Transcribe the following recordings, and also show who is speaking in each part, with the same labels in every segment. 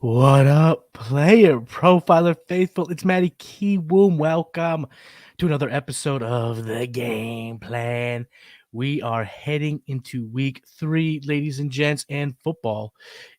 Speaker 1: What up, player profiler faithful? It's Matty Kiwoom. Welcome to another episode of the Game Plan. We are heading into week 3, ladies and gents, and football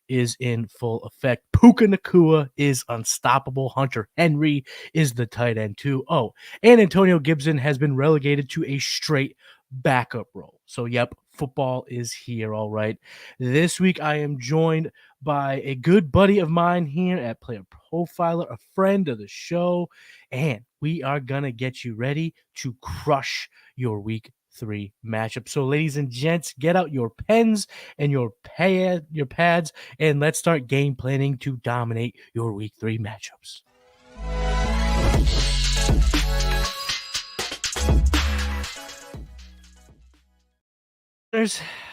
Speaker 1: is in full effect. Puka Nacua is unstoppable. Hunter Henry is the tight end too. Oh, and Antonio Gibson has been relegated to a straight backup role. So, yep, football is here, all right. This week, I am joined by a good buddy of mine here at PlayerProfiler, a friend of the show, and we are going to get you ready to crush your week 3 matchup. So, ladies and gents, get out your pens and your pads, and let's start game planning to dominate your week 3 matchups.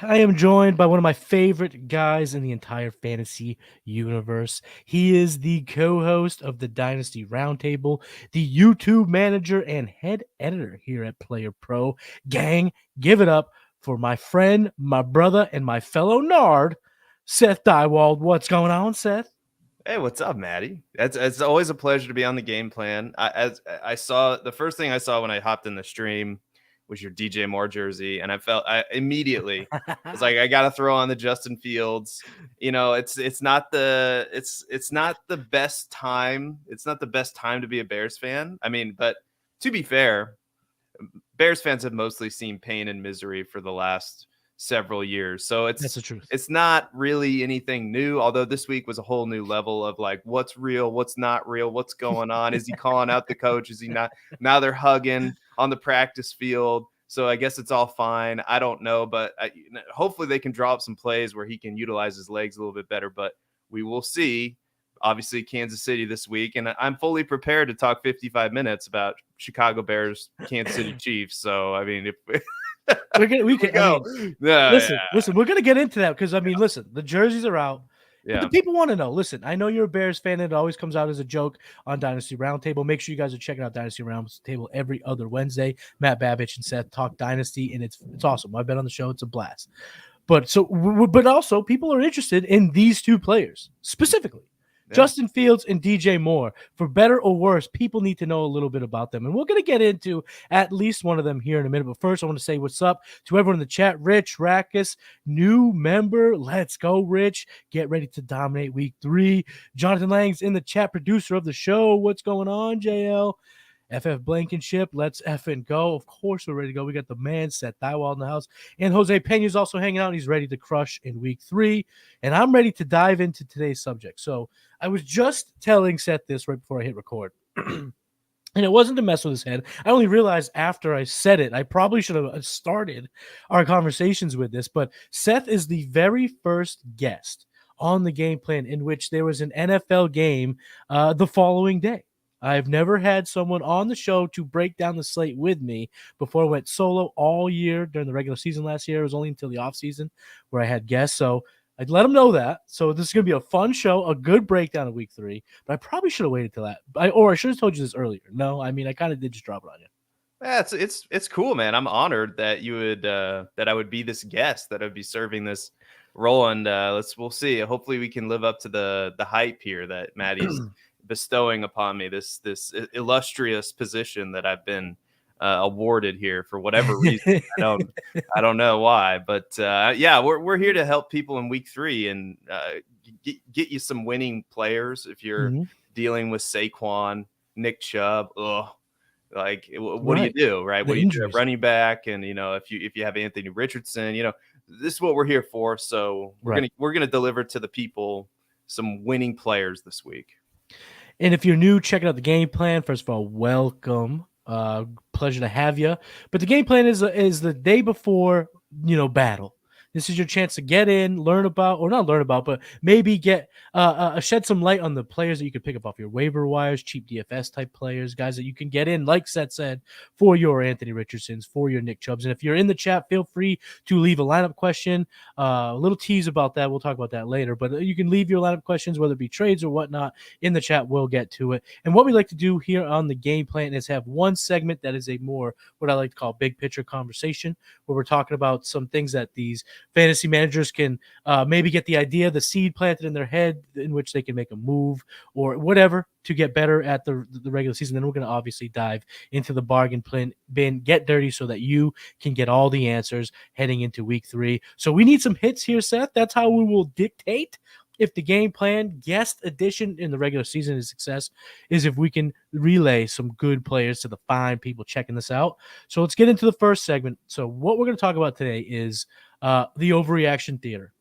Speaker 1: I am joined by one of my favorite guys in the entire fantasy universe. He is the co-host of the Dynasty Roundtable, the YouTube manager, and head editor here at Player Pro. Gang, give it up for my friend, my brother, and my fellow nerd, Seth Diewold. What's going on, Seth?
Speaker 2: Hey, what's up, Matty? It's always a pleasure to be on the Game Plan. I saw the first thing I saw when I hopped in the stream was your DJ Moore jersey, and I immediately was like, I gotta throw on the Justin Fields. You know, it's not the best time. It's not the best time to be a Bears fan. I mean, but to be fair, Bears fans have mostly seen pain and misery for the last several years. So
Speaker 1: That's the truth.
Speaker 2: It's not really anything new, although this week was a whole new level of like, what's real, what's not real, what's going on. Is he calling out the coach? Is he not? Now they're hugging on the practice field. So I guess it's all fine. I don't know, but hopefully they can draw up some plays where he can utilize his legs a little bit better, but we will see. Obviously Kansas City this week, and I'm fully prepared to talk 55 minutes about Chicago Bears, Kansas City Chiefs. So, I mean, if
Speaker 1: we can go. Listen, we're going to get into that because, I mean, listen, the jerseys are out. Yeah. But the people want to know. Listen, I know you're a Bears fan, and it always comes out as a joke on Dynasty Roundtable. Make sure you guys are checking out Dynasty Roundtable every other Wednesday. Matt Babich and Seth talk Dynasty, and it's awesome. I've been on the show. It's a blast. But also, people are interested in these two players specifically. Yeah. Justin Fields and DJ Moore. For better or worse, people need to know a little bit about them. And we're going to get into at least one of them here in a minute. But first, I want to say what's up to everyone in the chat. Rich Rackus, new member. Let's go, Rich. Get ready to dominate week 3. Jonathan Lang's in the chat, producer of the show. What's going on, JL? FF Blankenship, let's effing go. Of course, we're ready to go. We got the man, Seth Diewold, in the house. And Jose Pena's also hanging out. He's ready to crush in week 3. And I'm ready to dive into today's subject. So I was just telling Seth this right before I hit record. And it wasn't to mess with his head. I only realized after I said it, I probably should have started our conversations with this. But Seth is the very first guest on the Game Plan in which there was an NFL game the following day. I've never had someone on the show to break down the slate with me before I went solo all year during the regular season last year. It was only until the offseason where I had guests. So I'd let them know that. So this is going to be a fun show, a good breakdown of week 3. But I probably should have waited till that. Or I should have told you this earlier. No, I mean, I kind of did just drop it on you.
Speaker 2: Yeah, it's cool, man. I'm honored that you would that I would be this guest, that I'd be serving this role, and we'll see. Hopefully, we can live up to the hype here that Matty's bestowing upon me. This illustrious position that I've been awarded here for whatever reason. I don't know why, but yeah, we're here to help people in week 3 and get you some winning players if you're dealing with Saquon, Nick Chubb. Like, what do you do, right? What do you do at running back? And, if you have Anthony Richardson, this is what we're here for. So we're gonna deliver to the people some winning players this week.
Speaker 1: And if you're new, checking out the game plan, first of all, welcome. Pleasure to have you. But the game plan is the day before, battle. This is your chance to get in, but maybe get shed some light on the players that you could pick up off your waiver wires, cheap DFS type players, guys that you can get in, like Seth said, for your Anthony Richardsons, for your Nick Chubbs. And if you're in the chat, feel free to leave a lineup question. A little tease about that. We'll talk about that later. But you can leave your lineup questions, whether it be trades or whatnot, in the chat. We'll get to it. And what we like to do here on the game plan is have one segment that is a more what I like to call big picture conversation, where we're talking about some things that these fantasy managers can maybe get the idea, the seed planted in their head in which they can make a move or whatever to get better at the regular season. Then we're going to obviously dive into the bargain bin, get dirty so that you can get all the answers heading into week 3. So we need some hits here, Seth. That's how we will dictate if the game plan guest edition in the regular season is success, is if we can relay some good players to the fine people checking this out. So let's get into the first segment. So what we're going to talk about today is the overreaction theater.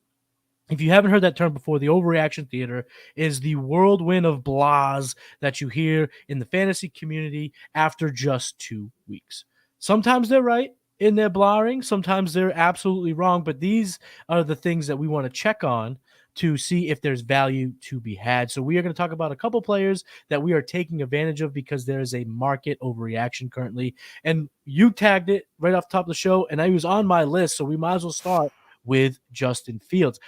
Speaker 1: If you haven't heard that term before, the overreaction theater is the whirlwind of blahs that you hear in the fantasy community after just 2 weeks. Sometimes they're right in their blaring. Sometimes they're absolutely wrong. But these are the things that we want to check on to see if there's value to be had. So we are going to talk about a couple players that we are taking advantage of because there is a market overreaction currently. And you tagged it right off the top of the show, and I was on my list, so we might as well start with Justin Fields.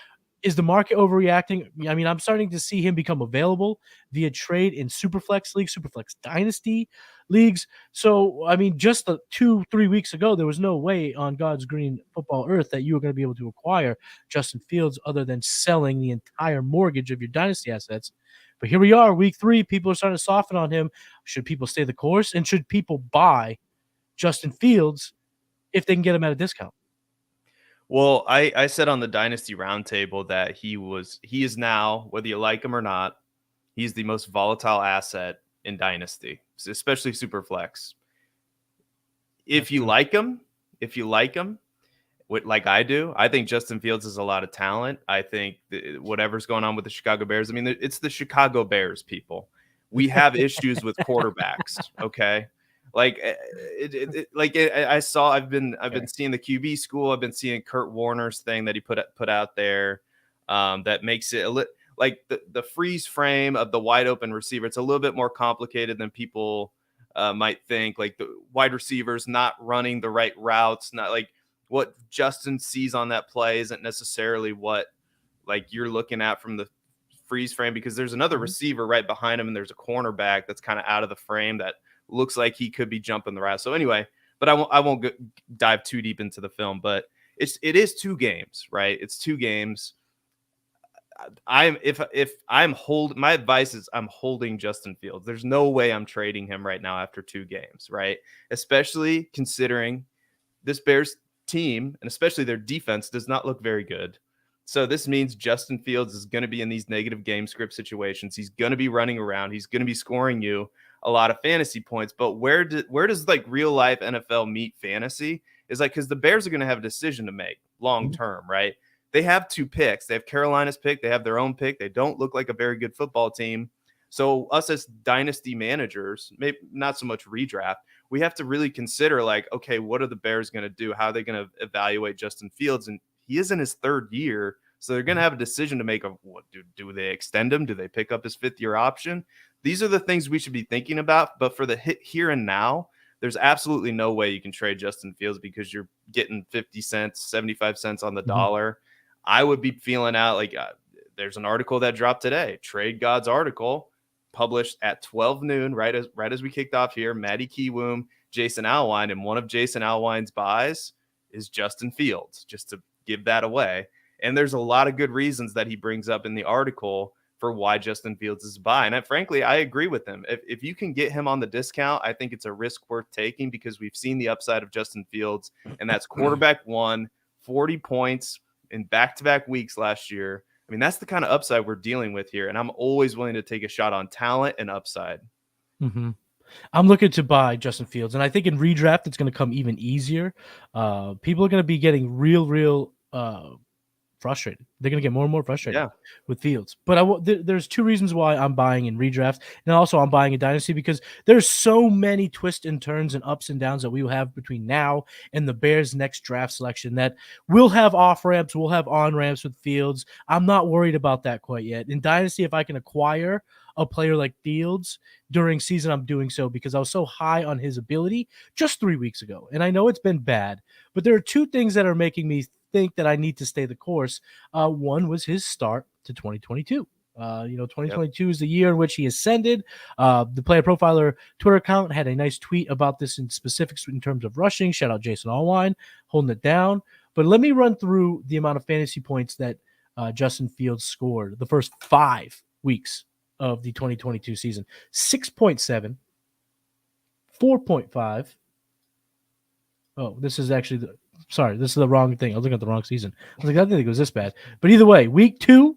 Speaker 1: Is the market overreacting? I mean, I'm starting to see him become available via trade in Superflex leagues, Superflex Dynasty leagues. So, I mean, just 2-3 weeks ago, there was no way on God's green football earth that you were going to be able to acquire Justin Fields other than selling the entire mortgage of your Dynasty assets. But here we are, week 3, people are starting to soften on him. Should people stay the course? And should people buy Justin Fields if they can get him at a discount?
Speaker 2: Well, I said on the Dynasty Roundtable that he is now, whether you like him or not, he's the most volatile asset in Dynasty, especially Superflex. If you like him, like I do, I think Justin Fields has a lot of talent. I think whatever's going on with the Chicago Bears, I mean, it's the Chicago Bears, people. We have issues with quarterbacks, okay? Like I've been seeing the QB school. I've been seeing Kurt Warner's thing that he put out there that makes it like the freeze frame of the wide open receiver. It's a little bit more complicated than people might think. Like the wide receivers not running the right routes, not like what Justin sees on that play isn't necessarily what like you're looking at from the freeze frame, because there's another receiver right behind him and there's a cornerback that's kind of out of the frame that looks like he could be jumping the route. So anyway, but I won't dive too deep into the film, but it is 2 games, right? It's 2 games. My advice is I'm holding Justin Fields. There's no way I'm trading him right now after 2 games, right? Especially considering this Bears team and especially their defense does not look very good. So this means Justin Fields is going to be in these negative game script situations. He's going to be running around. He's going to be scoring you a lot of fantasy points. But where does like real life NFL meet fantasy is like, because the Bears are going to have a decision to make long term, right? They have 2 picks. They have Carolina's pick. They have their own pick. They don't look like a very good football team. So us as dynasty managers, maybe not so much redraft, we have to really consider like, okay, what are the Bears going to do? How are they going to evaluate Justin Fields? And he is in his 3rd year. So they're going to have a decision to make of what do they extend him? Do they pick up his 5th year option? these are the things we should be thinking about. But for the hit here and now, there's absolutely no way you can trade Justin Fields because you're getting 50 cents, 75 cents on the dollar. I would be feeling out like there's an article that dropped today, Trade God's article, published at 12 noon, right as we kicked off here. Matty Kiwoom, Jason Alwine, and one of Jason Alwine's buys is Justin Fields, just to give that away. And there's a lot of good reasons that he brings up in the article for why Justin Fields is a buy. And frankly, I agree with him. If you can get him on the discount, I think it's a risk worth taking because we've seen the upside of Justin Fields, and that's quarterback 1, 40 points in back-to-back weeks last year. I mean, that's the kind of upside we're dealing with here, and I'm always willing to take a shot on talent and upside.
Speaker 1: I'm looking to buy Justin Fields, and I think in redraft it's going to come even easier. People are going to be getting real frustrated. They're going to get more and more frustrated with Fields. But there's two reasons why I'm buying in redraft, and also I'm buying in Dynasty because there's so many twists and turns and ups and downs that we will have between now and the Bears' next draft selection that we'll have off-ramps, we'll have on-ramps with Fields. I'm not worried about that quite yet. In Dynasty, if I can acquire a player like Fields during season, I'm doing so because I was so high on his ability just 3 weeks ago. And I know it's been bad, but there are two things that are making me think that I need to stay the course. One was his start to 2022. 2022 is the year in which he ascended. The Player Profiler Twitter account had a nice tweet about this in specifics in terms of rushing. Shout out Jason Allwine, holding it down. But let me run through the amount of fantasy points that Justin Fields scored the first 5 weeks of the 2022 season. 6.7, 4.5. Oh, this is actually this is the wrong thing. I was looking at the wrong season. I was like, I didn't think it was this bad. But either way, week 2,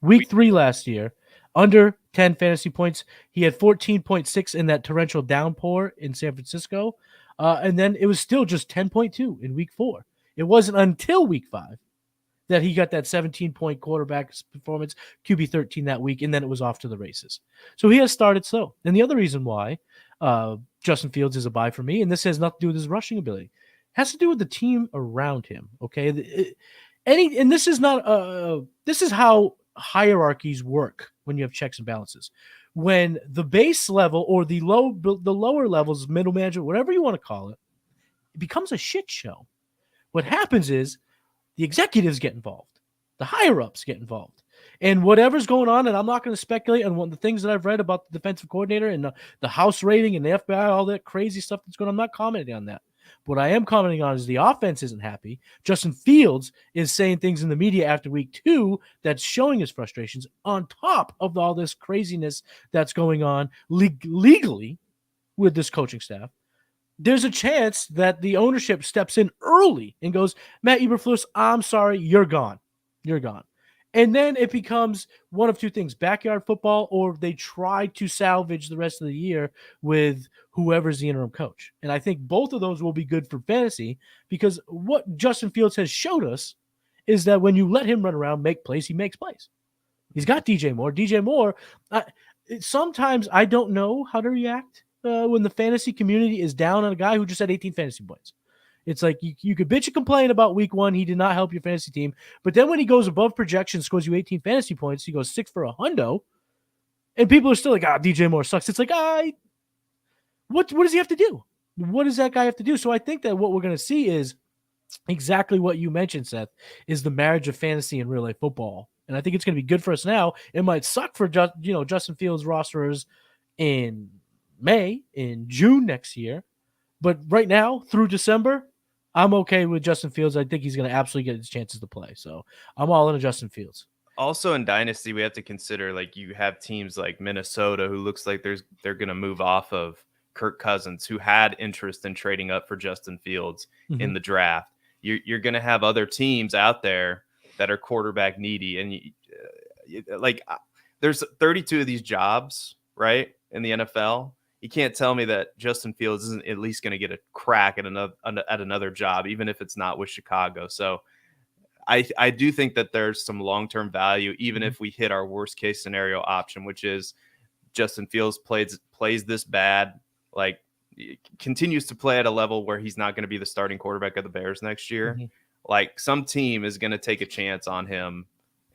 Speaker 1: week 3 last year, under 10 fantasy points. He had 14.6 in that torrential downpour in San Francisco. And then it was still just 10.2 in week 4. It wasn't until week 5 that he got that 17-point quarterback performance, QB 13 that week, and then it was off to the races. So he has started slow. And the other reason why Justin Fields is a buy for me, and this has nothing to do with his rushing ability, has to do with the team around him. Okay, this is how hierarchies work when you have checks and balances. When the base level or the lower levels, middle management, whatever you want to call it, it becomes a shit show. What happens is the executives get involved, the higher ups get involved, and whatever's going on. And I'm not going to speculate on one of the things that I've read about the defensive coordinator and the house rating and the FBI, all that crazy stuff that's going on. I'm not commenting on that. What I am commenting on is the offense isn't happy. Justin Fields is saying things in the media after week 2 that's showing his frustrations on top of all this craziness that's going on legally with this coaching staff. There's a chance that the ownership steps in early and goes, Matt Eberflus, I'm sorry, you're gone. You're gone. And then it becomes one of two things, backyard football, or they try to salvage the rest of the year with whoever's the interim coach. And I think both of those will be good for fantasy because what Justin Fields has showed us is that when you let him run around, make plays, he makes plays. He's got DJ Moore. DJ Moore, sometimes I don't know how to react when the fantasy community is down on a guy who just had 18 fantasy points. It's like you could bitch and complain about week 1. He did not help your fantasy team. But then when he goes above projection, scores you 18 fantasy points, he goes 6 for a hundo. And people are still like, DJ Moore sucks. It's like, what does he have to do? What does that guy have to do? So I think that what we're going to see is exactly what you mentioned, Seth, is the marriage of fantasy and real life football. And I think it's going to be good for us now. It might suck for Justin Fields rosters in May, in June next year. But right now, through December, I'm okay with Justin Fields. I think he's going to absolutely get his chances to play. So I'm all in on Justin Fields.
Speaker 2: Also in Dynasty, we have to consider, like, you have teams like Minnesota who looks like they're going to move off of Kirk Cousins, who had interest in trading up for Justin Fields in the draft. You're going to have other teams out there that are quarterback needy. And there's 32 of these jobs, right, in the NFL. You can't tell me that Justin Fields isn't at least going to get a crack at another job, even if it's not with Chicago. So I do think that there's some long-term value, even if we hit our worst case scenario option, which is Justin Fields plays this bad, like continues to play at a level where he's not going to be the starting quarterback of the Bears next year. Like some team is going to take a chance on him,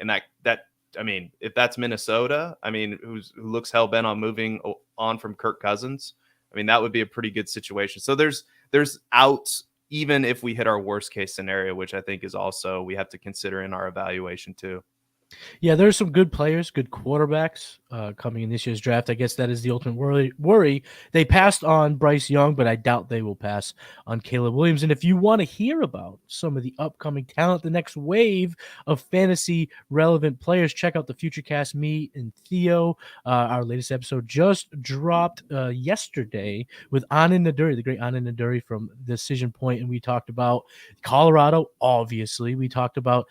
Speaker 2: and that I mean, if that's Minnesota, I mean, who looks hell bent on moving on from Kirk Cousins, I mean, that would be a pretty good situation. So there's outs, even if we hit our worst case scenario, which I think is also we have to consider in our evaluation too.
Speaker 1: Yeah, there's some good players, good quarterbacks coming in this year's draft. I guess that is the ultimate worry. They passed on Bryce Young, but I doubt they will pass on Caleb Williams. And if you want to hear about some of the upcoming talent, the next wave of fantasy relevant players, check out the Futurecast. Me and Theo, our latest episode just dropped yesterday with Anand Naduri, the great Anand Naduri from Decision Point, and we talked about Colorado. Obviously, we talked about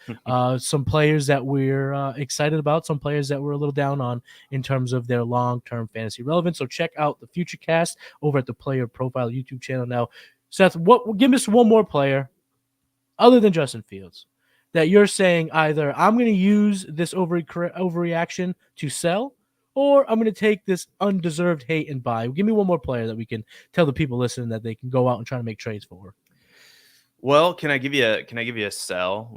Speaker 1: some players that we're excited about, some players that we're a little down on in terms of their long-term fantasy relevance. So check out the Futurecast over at the Player Profile YouTube channel. Now, Seth, give us one more player other than Justin Fields that you're saying either I'm going to use this overreaction to sell, or I'm going to take this undeserved hate and buy. Give me one more player that we can tell the people listening that they can go out and try to make trades for.
Speaker 2: Well, can I give you a sell?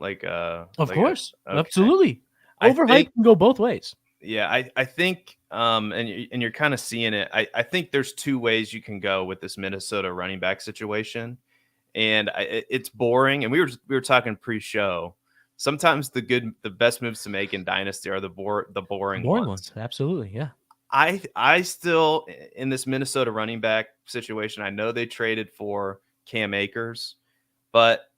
Speaker 1: Of course, absolutely. Overhype can go both ways.
Speaker 2: Yeah, I think, and you're kind of seeing it. I think there's two ways you can go with this Minnesota running back situation, and it's boring. And we were talking pre-show. Sometimes the best moves to make in Dynasty are the boring ones.
Speaker 1: Absolutely, yeah.
Speaker 2: I still, in this Minnesota running back situation, I know they traded for Cam Akers, but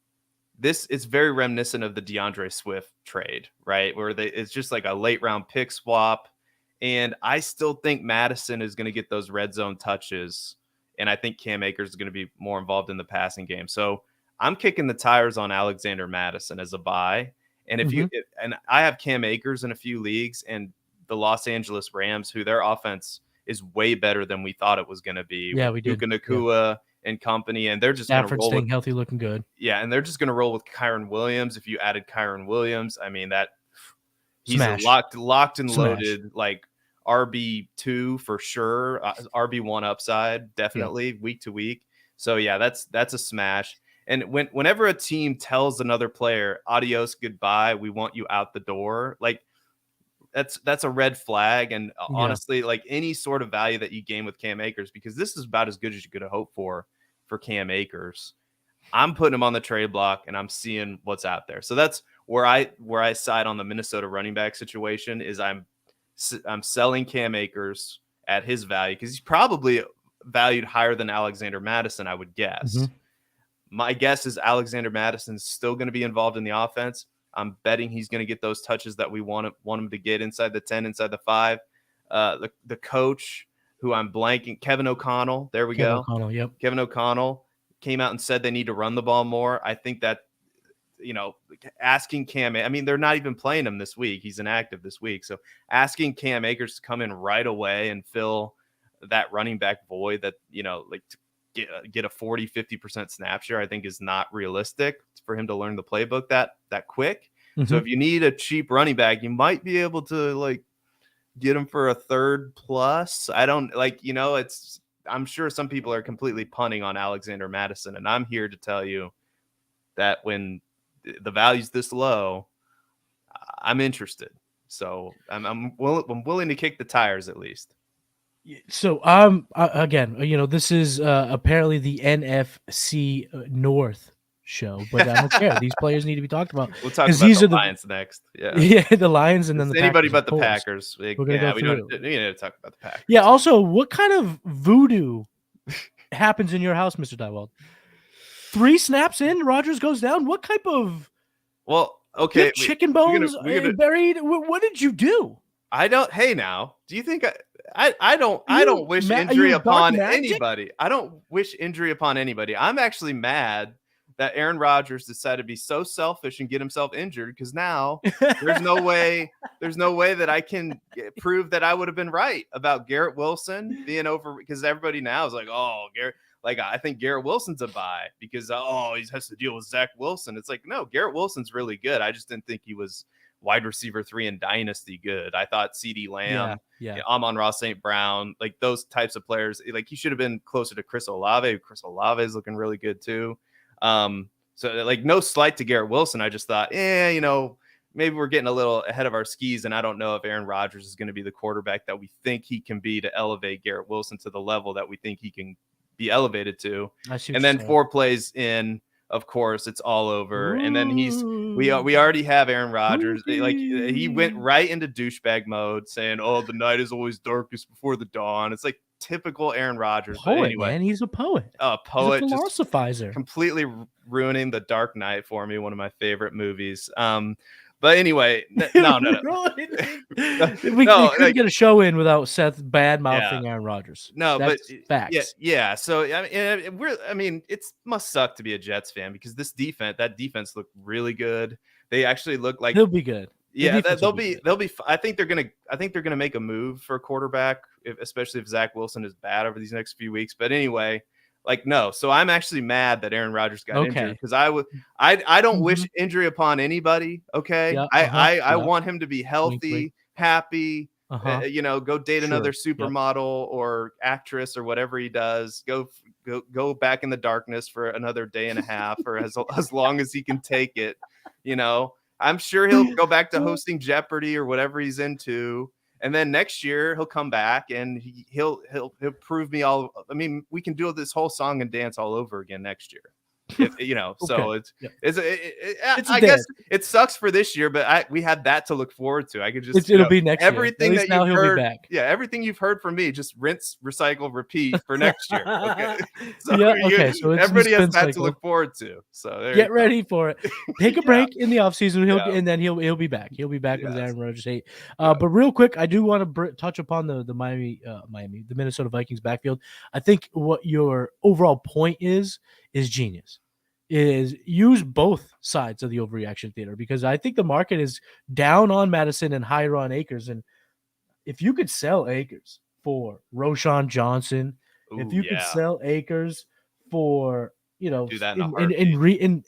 Speaker 2: this is very reminiscent of the DeAndre Swift trade, right? Where it's just like a late round pick swap. And I still think Madison is going to get those red zone touches. And I think Cam Akers is going to be more involved in the passing game. So I'm kicking the tires on Alexander Madison as a buy. And and I have Cam Akers in a few leagues, and the Los Angeles Rams, who their offense is way better than we thought it was going to be.
Speaker 1: Yeah, we did.
Speaker 2: Nakua and company, and they're just
Speaker 1: Stafford staying healthy, looking good.
Speaker 2: Yeah, and they're just going to roll with Kyron Williams. If you added Kyron Williams, I mean, that he's a locked and loaded, like RB2 for sure, RB1 upside, definitely week to week. So yeah, that's a smash. And whenever a team tells another player, adios, goodbye, we want you out the door, like that's a red flag. And honestly, like any sort of value that you gain with Cam Akers, because this is about as good as you could have hoped for Cam Akers, I'm putting him on the trade block and I'm seeing what's out there. So that's where I side on the Minnesota running back situation. Is I'm selling Cam Akers at his value, because he's probably valued higher than Alexander Madison, I would guess. Mm-hmm. My guess is Alexander Madison's still going to be involved in the offense. I'm betting he's going to get those touches that we want him to get inside the 10, inside the 5. The coach, who I'm blanking, Kevin O'Connell. There we go.
Speaker 1: O'Connell, yep.
Speaker 2: Kevin O'Connell came out and said they need to run the ball more. I think that, asking Cam, I mean, they're not even playing him this week. He's inactive this week. So asking Cam Akers to come in right away and fill that running back void that, to get a 40-50% snap share, I think is not realistic for him to learn the playbook that quick. Mm-hmm. So if you need a cheap running back, you might be able to get him for a third plus. I don't I'm sure some people are completely punting on Alexander Madison, and I'm here to tell you that when the value's this low, I'm interested. So I'm willing to kick the tires at least.
Speaker 1: So again, this is apparently the NFC North show, but I don't care. These players need to be talked about.
Speaker 2: We'll talk about the Lions next. Yeah,
Speaker 1: the Lions, and then
Speaker 2: anybody but the Packers. We don't need to talk about the Packers.
Speaker 1: Yeah. Also, what kind of voodoo happens in your house, Mr. Diewold? 3 snaps in, Rodgers goes down. What type of?
Speaker 2: Well, okay,
Speaker 1: chicken bones buried. What did you do?
Speaker 2: I don't. Hey, now, do you think I don't wish injury upon anybody. I don't wish injury upon anybody. I'm actually mad that Aaron Rodgers decided to be so selfish and get himself injured, because now there's no way that I can prove that I would have been right about Garrett Wilson being over, because everybody now is like, oh, Garrett, I think Garrett Wilson's a buy because he has to deal with Zach Wilson. It's like, no, Garrett Wilson's really good. I just didn't think he was wide receiver 3 in Dynasty good. I thought CeeDee Lamb, Amon-Ra St. Brown, those types of players, he should have been closer to Chris Olave. Chris Olave is looking really good too. So no slight to Garrett Wilson. I just thought, maybe we're getting a little ahead of our skis, and I don't know if Aaron Rodgers is going to be the quarterback that we think he can be to elevate Garrett Wilson to the level that we think he can be elevated to. And then 4 plays in, of course, it's all over. And then we already have Aaron Rodgers. Like, he went right into douchebag mode, saying, "Oh, the night is always darkest before the dawn." It's like typical Aaron Rodgers.
Speaker 1: Poet,
Speaker 2: but anyway,
Speaker 1: man, he's a poet.
Speaker 2: A poet,
Speaker 1: he's a philosophizer.
Speaker 2: Just completely ruining The Dark Knight for me, one of my favorite movies. But anyway, no.
Speaker 1: we couldn't get a show in without Seth bad mouthing Aaron Rodgers.
Speaker 2: No,
Speaker 1: that's
Speaker 2: but
Speaker 1: facts.
Speaker 2: Yeah. So I mean, it must suck to be a Jets fan, because that defense looked really good. They actually look like
Speaker 1: he'll be good.
Speaker 2: Yeah, they'll be. I think they're gonna make a move for a quarterback, especially if Zach Wilson is bad over these next few weeks. But anyway. Like, no. So I'm actually mad that Aaron Rodgers got injured, because I don't wish injury upon anybody. Okay.
Speaker 1: Yep,
Speaker 2: I want him to be healthy, happy, go date another supermodel or actress or whatever he does. Go back in the darkness for another day and a half, or as long as he can take it. I'm sure he'll go back to hosting Jeopardy or whatever he's into. And then next year he'll come back and he'll prove me all. I mean, we can do this whole song and dance all over again next year. So I guess it sucks for this year, but we had that to look forward to. I could just
Speaker 1: it'll be next
Speaker 2: everything
Speaker 1: year.
Speaker 2: that you've heard.
Speaker 1: Be back.
Speaker 2: Yeah, everything you've heard from me, just rinse, recycle, repeat for next year. Okay. So everybody has that to look forward to. So
Speaker 1: get ready for it. Take a break in the offseason. And then he'll be back. He'll be back with Aaron Rodgers hate. But real quick, I do want to touch upon the the Minnesota Vikings backfield. I think what your overall point is genius. Is use both sides of the overreaction theater, because I think the market is down on Madison and higher on Akers. And if you could sell Akers for Roshan Johnson, if you could sell Akers for
Speaker 2: do that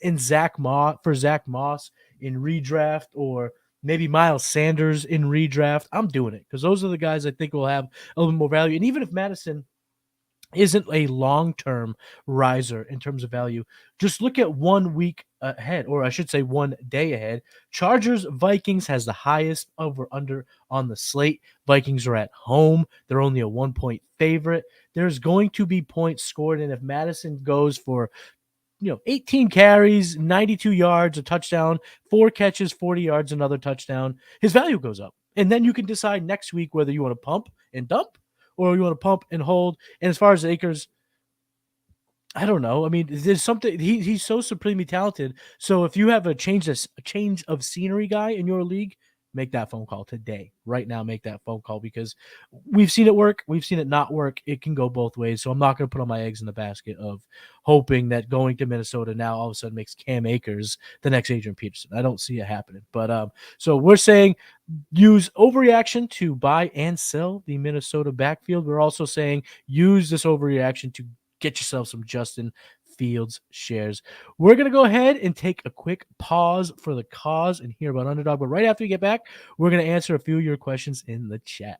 Speaker 2: in
Speaker 1: Zach Moss in redraft, or maybe Miles Sanders in redraft, I'm doing it, because those are the guys I think will have a little more value. And even if Madison isn't a long-term riser in terms of value, just look at 1 week ahead, or I should say 1 day ahead. Chargers Vikings has the highest over under on the slate. Vikings are at home. They're only a 1-point favorite. There's going to be points scored, and if Madison goes for 18 carries, 92 yards, a touchdown, 4 catches, 40 yards, another touchdown, his value goes up. And then you can decide next week whether you want to pump and dump, or you want to pump and hold. And as far as Akers, I don't know. I mean, there's something. He's so supremely talented. So if you have a change of scenery guy in your league, make that phone call today. Right now, make that phone call, because we've seen it work. We've seen it not work. It can go both ways. So I'm not going to put all my eggs in the basket of hoping that going to Minnesota now all of a sudden makes Cam Akers the next Adrian Peterson. I don't see it happening. But so we're saying use overreaction to buy and sell the Minnesota backfield. We're also saying use this overreaction to get yourself some Justin Fields shares. We're going to go ahead and take a quick pause for the cause and hear about Underdog. But right after we get back, we're going to answer a few of your questions in the chat.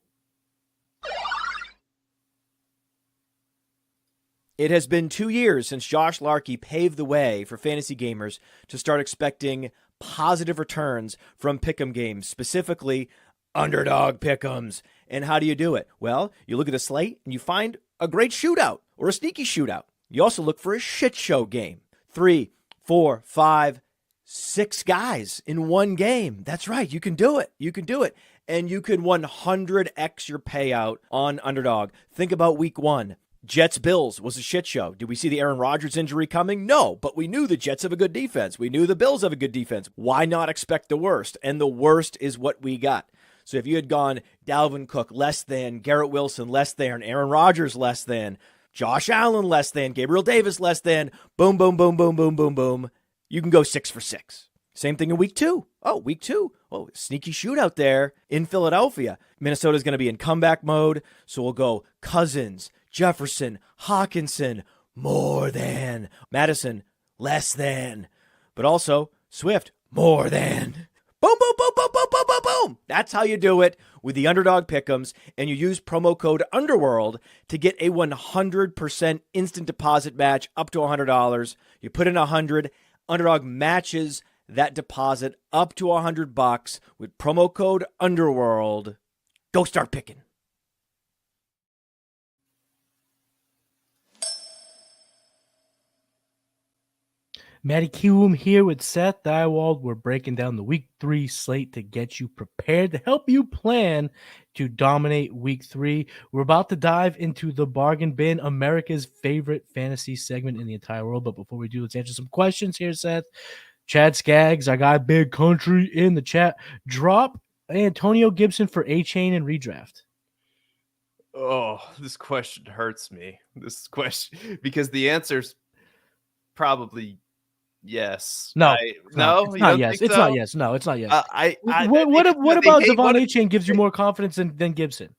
Speaker 3: It has been 2 years since Josh Larkey paved the way for fantasy gamers to start expecting positive returns from pick'em games, specifically Underdog pick'ems. And how do you do it? Well, you look at a slate and you find a great shootout or a sneaky shootout. You also look for a shit show game. 3, 4, 5, 6 guys in one game. That's right. You can do it. You can do it. And you can 100x your payout on Underdog. Think about week 1. Jets-Bills was a shit show. Did we see the Aaron Rodgers injury coming? No, but we knew the Jets have a good defense. We knew the Bills have a good defense. Why not expect the worst? And the worst is what we got. So if you had gone Dalvin Cook less than, Garrett Wilson less than, Aaron Rodgers less than, Josh Allen less than, Gabriel Davis less than, boom, boom, boom, boom, boom, boom, boom. You can go 6 for 6. Same thing in week 2. Oh, week 2. Oh, sneaky shootout there in Philadelphia. Minnesota's going to be in comeback mode, so we'll go Cousins, Jefferson, Hawkinson, more than. Madison, less than. But also, Swift, more than. Boom, boom, boom, boom, boom, boom, boom, boom. That's how you do it with the Underdog Pick'ems, and you use promo code Underworld to get a 100% instant deposit match up to $100. You put in $100, Underdog matches that deposit up to $100 with promo code Underworld. Go start picking.
Speaker 1: Matty Kiwoom here with Seth Diewold. We're breaking down the Week 3 slate to get you prepared, to help you plan to dominate Week 3. We're about to dive into the Bargain Bin, America's favorite fantasy segment in the entire world. But before we do, let's answer some questions here, Seth. Chad Skaggs, I got Big Country in the chat. Drop Antonio Gibson for A-Chain and redraft.
Speaker 2: Oh, this question hurts me. This question, because the answer's probably yes.
Speaker 1: No,
Speaker 2: it's not yes.
Speaker 1: It's not yes. No, it's not yes.
Speaker 2: What
Speaker 1: about Devon A-Chain gives you more confidence than Gibson?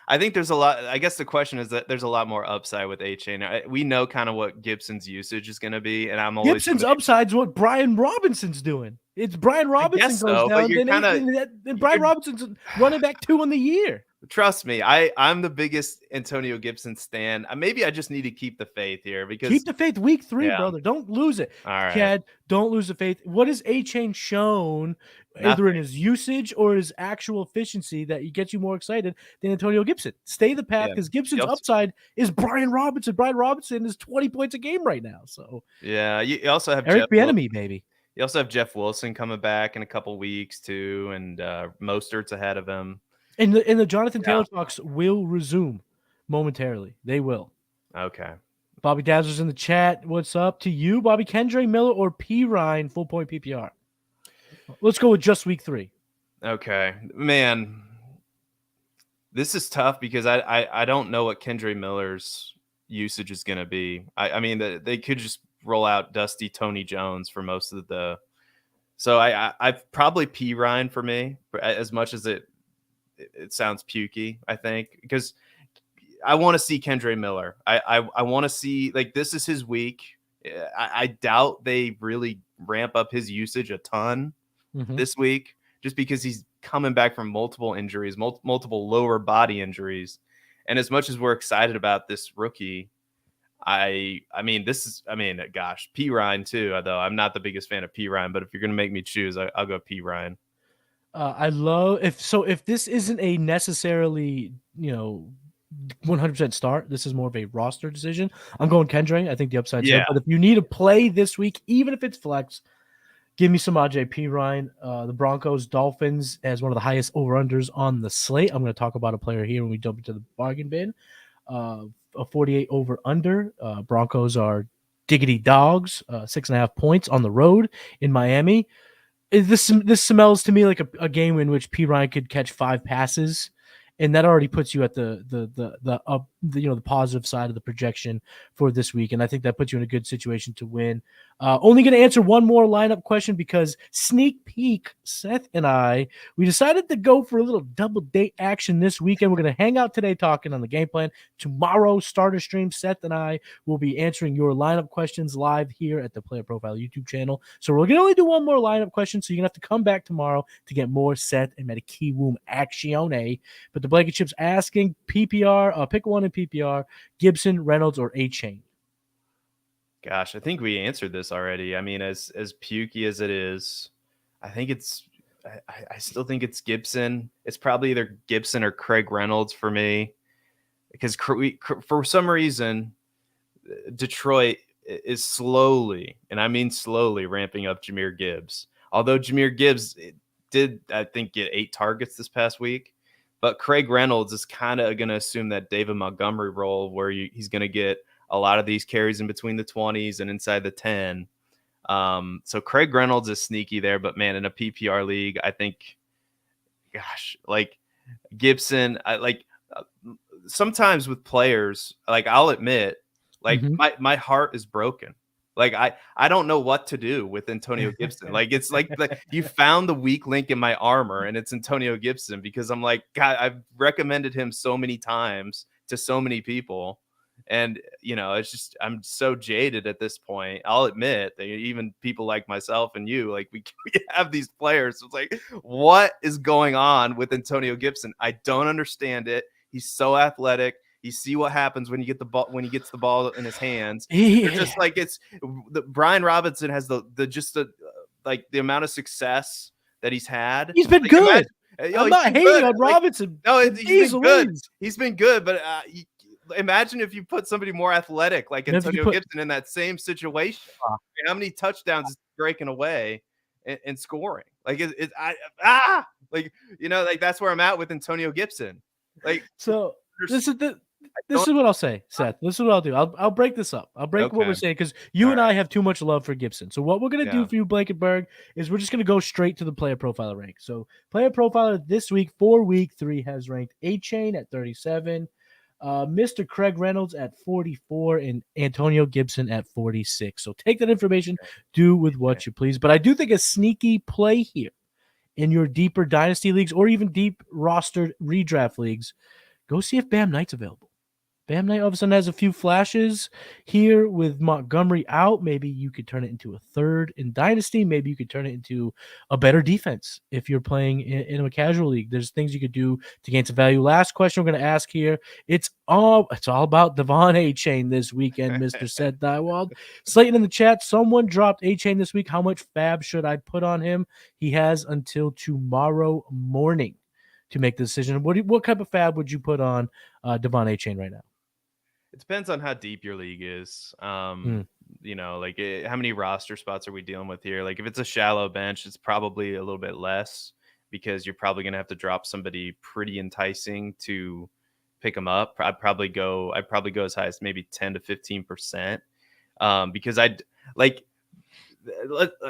Speaker 2: I think there's a lot. I guess the question is that there's a lot more upside with A-Chain. We know kind of what Gibson's usage is going to be, and I'm always
Speaker 1: Gibson's upside's what Brian Robinson's doing. It's Brian Robinson goes down, then Brian Robinson's running back 2 on the year.
Speaker 2: Trust me, I'm the biggest Antonio Gibson stan. Maybe I just need to keep the faith here because
Speaker 1: keep the faith. Week 3, brother. Don't lose it.
Speaker 2: All right,
Speaker 1: Chad. Don't lose the faith. What has A-Chain shown, either in his usage or his actual efficiency, that gets you more excited than Antonio Gibson? Stay the path, because Gibson's upside is Brian Robinson. Brian Robinson is 20 points a game right now. So
Speaker 2: yeah, you also have
Speaker 1: Eric Bieniemy, baby.
Speaker 2: You also have Jeff Wilson coming back in a couple weeks too, and Mostert's ahead of him.
Speaker 1: And the Jonathan Taylor talks will resume momentarily. They will.
Speaker 2: Okay.
Speaker 1: Bobby Dazzler's in the chat. What's up to you, Bobby? Kendre Miller or P. Ryan, full point PPR? Let's go with just Week 3.
Speaker 2: Okay. Man, this is tough because I don't know what Kendre Miller's usage is going to be. I mean, they could just roll out Dusty Tony Jones for most of the – so I've probably P. Ryan for me, as much as it sounds pukey, I think, because I want to see Kendre Miller. I want to see, like, this is his week. I doubt they really ramp up his usage a ton this week, just because he's coming back from multiple injuries, multiple lower body injuries. And as much as we're excited about this rookie, gosh, P. Ryan too, though I'm not the biggest fan of P. Ryan, but if you're going to make me choose, I'll go P. Ryan.
Speaker 1: I love if this isn't a necessarily 100% start, this is more of a roster decision. I'm going Kendre. I think the upside's there. But if you need a play this week, even if it's flex, give me some Ajay P. Ryan. The Broncos Dolphins as one of the highest over-unders on the slate. I'm going to talk about a player here when we jump into the bargain bin. A 48 over-under. Broncos are diggity dogs. 6.5 points on the road in Miami. This smells to me like a game in which P. Ryan could catch 5 passes, and that already puts you at the positive side of the projection for this week. And I think that puts you in a good situation to win. Only going to answer one more lineup question, because sneak peek, Seth and we decided to go for a little double date action this weekend. We're going to hang out today talking on the game plan. Tomorrow, starter stream, Seth and I will be answering your lineup questions live here at the Player Profile YouTube channel. So we're going to only do one more lineup question, so you're going to have to come back tomorrow to get more Seth and Matty Kiwoom action. But the Blanket Chip's asking PPR, pick one in PPR, Gibson, Reynolds, or A-Chain.
Speaker 2: Gosh, I think we answered this already. I mean, as pukey as it is, I think I still think it's Gibson. It's probably either Gibson or Craig Reynolds for me, because for some reason, Detroit is slowly, and I mean slowly, ramping up Jahmyr Gibbs. Although Jahmyr Gibbs did, I think, get 8 targets this past week, but Craig Reynolds is kind of going to assume that David Montgomery role where he's going to get a lot of these carries in between the 20s and inside the 10. So Craig Reynolds is sneaky there, but man, in a PPR league, I think, gosh, like Gibson, sometimes with players, like I'll admit, like my heart is broken. Like I don't know what to do with Antonio Gibson. Like it's like you found the weak link in my armor, and it's Antonio Gibson, because I'm like, God, I've recommended him so many times to so many people. And, it's just, I'm so jaded at this point. I'll admit that even people like myself and you, like we have these players. So it's like, what is going on with Antonio Gibson? I don't understand it. He's so athletic. You see what happens when you get the ball, when he gets the ball in his hands. It's just like Brian Robinson has the amount of success that he's had.
Speaker 1: He's been good. I'm not hating on Robinson.
Speaker 2: No, he's been good. He's been good, but imagine if you put somebody more athletic like Antonio Gibson in that same situation. How many touchdowns is breaking away and scoring? Like that's where I'm at with Antonio Gibson. Like, so
Speaker 1: this is what I'll say, Seth. This is what I'll do. I'll break this up. I'll break what we're saying because you and I have too much love for Gibson. So what we're gonna do for you, Blankenberg, is we're just gonna go straight to the player profiler rank. So player profiler this week for week 3 has ranked A-Chain at 37, Mr. Craig Reynolds at 44, and Antonio Gibson at 46. So take that information, do with what you please. But I do think a sneaky play here in your deeper dynasty leagues or even deep roster redraft leagues, go see if Bam Knight's available. Bam Knight all of a sudden has a few flashes here with Montgomery out. Maybe you could turn it into a third in Dynasty. Maybe you could turn it into a better defense if you're playing in a casual league. There's things you could do to gain some value. Last question we're going to ask here. It's all about Devon A-Chain this weekend, Mr. Seth Diewold. Slayton in the chat, someone dropped A-Chain this week. How much fab should I put on him? He has until tomorrow morning to make the decision. What type of fab would you put on Devon A-Chain right now?
Speaker 2: It depends on how deep your league is. How many roster spots are we dealing with here? Like if it's a shallow bench, it's probably a little bit less because you're probably going to have to drop somebody pretty enticing to pick them up. I'd probably go as high as maybe 10 to 15%. Because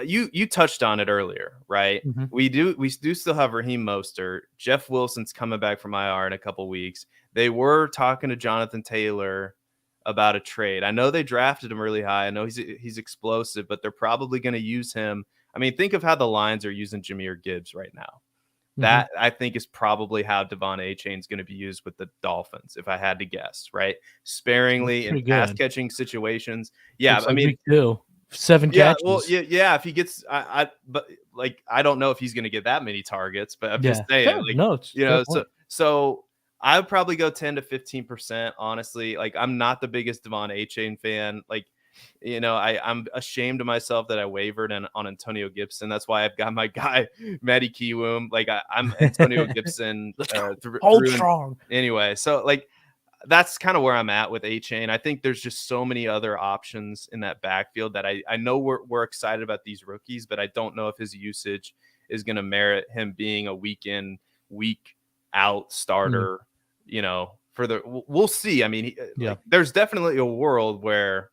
Speaker 2: you touched on it earlier, right? Mm-hmm. We do still have Raheem Mostert. Jeff Wilson's coming back from IR in a couple weeks. They were talking to Jonathan Taylor about a trade. I know they drafted him really high. I know he's explosive, but they're probably going to use him. I mean, think of how the Lions are using Jahmyr Gibbs right now. Mm-hmm. That I think is probably how Devon A-Chain is going to be used with the Dolphins, if I had to guess, right? Sparingly in pass catching situations. Yeah, I mean,
Speaker 1: 7 catches.
Speaker 2: Well, yeah. If he gets, but like, I don't know if he's going to get that many targets, but I'm just saying, so I would probably go 10 to 15%. Honestly, like I'm not the biggest Devon A-Chain fan. Like, I'm ashamed of myself that I wavered on Antonio Gibson. That's why I've got my guy Matty Kiwoom. Like I'm Antonio Gibson.
Speaker 1: Hold strong.
Speaker 2: Anyway, so like. That's kind of where I'm at with A-Chain. I think there's just so many other options in that backfield that I know we're excited about these rookies, but I don't know if his usage is going to merit him being a week in, week out starter, we'll see. I mean, there's definitely a world where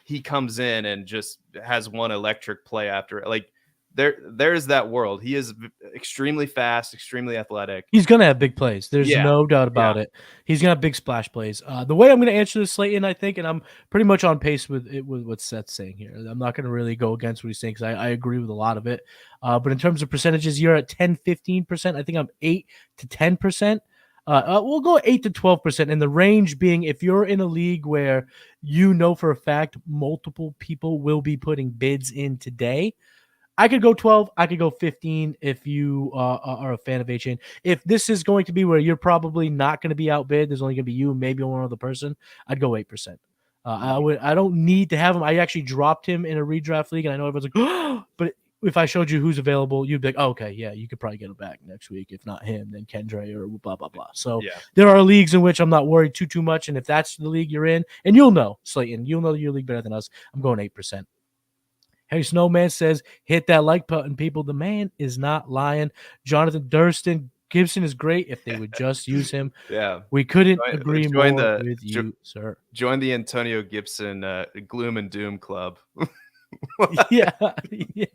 Speaker 2: he comes in and just has one electric play after like, there's that world. He is extremely fast, extremely athletic.
Speaker 1: He's going to have big plays. There's no doubt about it. He's going to have big splash plays. The way I'm going to answer this, Slayton, I think, and I'm pretty much on pace with what Seth's saying here. I'm not going to really go against what he's saying because I agree with a lot of it. But in terms of percentages, you're at 10, 15%. I think I'm 8 to 10%. We'll go 8 to 12%. And the range being if you're in a league where for a fact multiple people will be putting bids in today, I could go 12. I could go 15 if you are a fan of A-Chain. If this is going to be where you're probably not going to be outbid, there's only going to be you and maybe one other person, I'd go 8%. I don't need to have him. I actually dropped him in a redraft league, and I know everyone's like, oh, but if I showed you who's available, you'd be like, oh, okay, yeah, you could probably get him back next week. If not him, then Kendre or blah, blah, blah. So there are leagues in which I'm not worried too much, and if that's the league you're in, and you'll know, Slayton, you'll know your league better than us, I'm going 8%. Harry Snowman says, hit that like button, people. The man is not lying. Jonathan Durston, Gibson is great if they would just use him.
Speaker 2: Yeah.
Speaker 1: We couldn't agree more with you, sir.
Speaker 2: Join the Antonio Gibson Gloom and Doom Club.
Speaker 1: yeah. The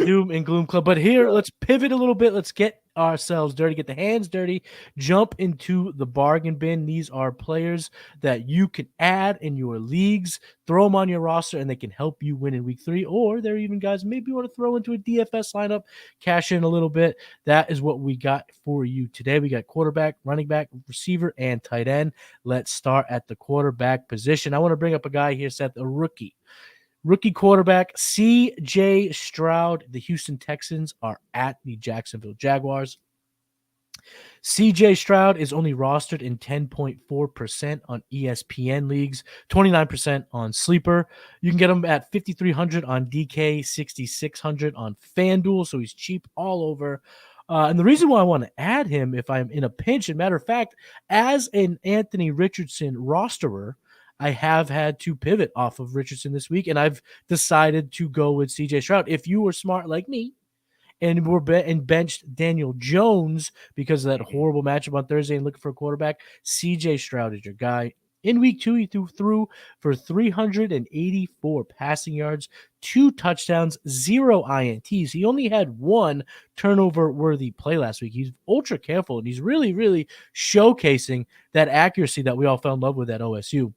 Speaker 1: Doom and Gloom Club. But here, let's pivot a little bit. Let's get ourselves dirty, get the hands dirty, jump into the bargain bin. These are players that you can add in your leagues, throw them on your roster, and they can help you win in week 3. Or they're even guys maybe you want to throw into a DFS lineup, cash in a little bit. That is what we got for you today. We got quarterback, running back, receiver, and tight end. Let's start at the quarterback position. I want to bring up a guy here, Seth, a rookie quarterback, C.J. Stroud. The Houston Texans are at the Jacksonville Jaguars. CJ Stroud is only rostered in 10.4% on ESPN leagues, 29% on Sleeper. You can get him at 5,300 on DK, 6,600 on FanDuel, so he's cheap all over. And the reason why I want to add him if I'm in a pinch, and matter of fact, as an Anthony Richardson rosterer, I have had to pivot off of Richardson this week, and I've decided to go with CJ Stroud. If you were smart like me, and benched Daniel Jones because of that horrible matchup on Thursday and looking for a quarterback, CJ Stroud is your guy. In week 2, he threw for 384 passing yards, 2 touchdowns, 0 INTs. He only had 1 turnover-worthy play last week. He's ultra careful, and he's really, really showcasing that accuracy that we all fell in love with at OSU.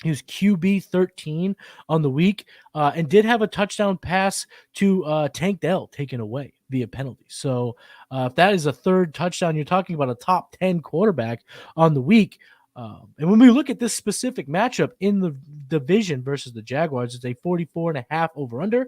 Speaker 1: He was QB 13 on the week and did have a touchdown pass to Tank Dell taken away via penalty. So if that is a third touchdown, you're talking about a top 10 quarterback on the week. And when we look at this specific matchup in the division versus the Jaguars, it's a 44.5 over-under.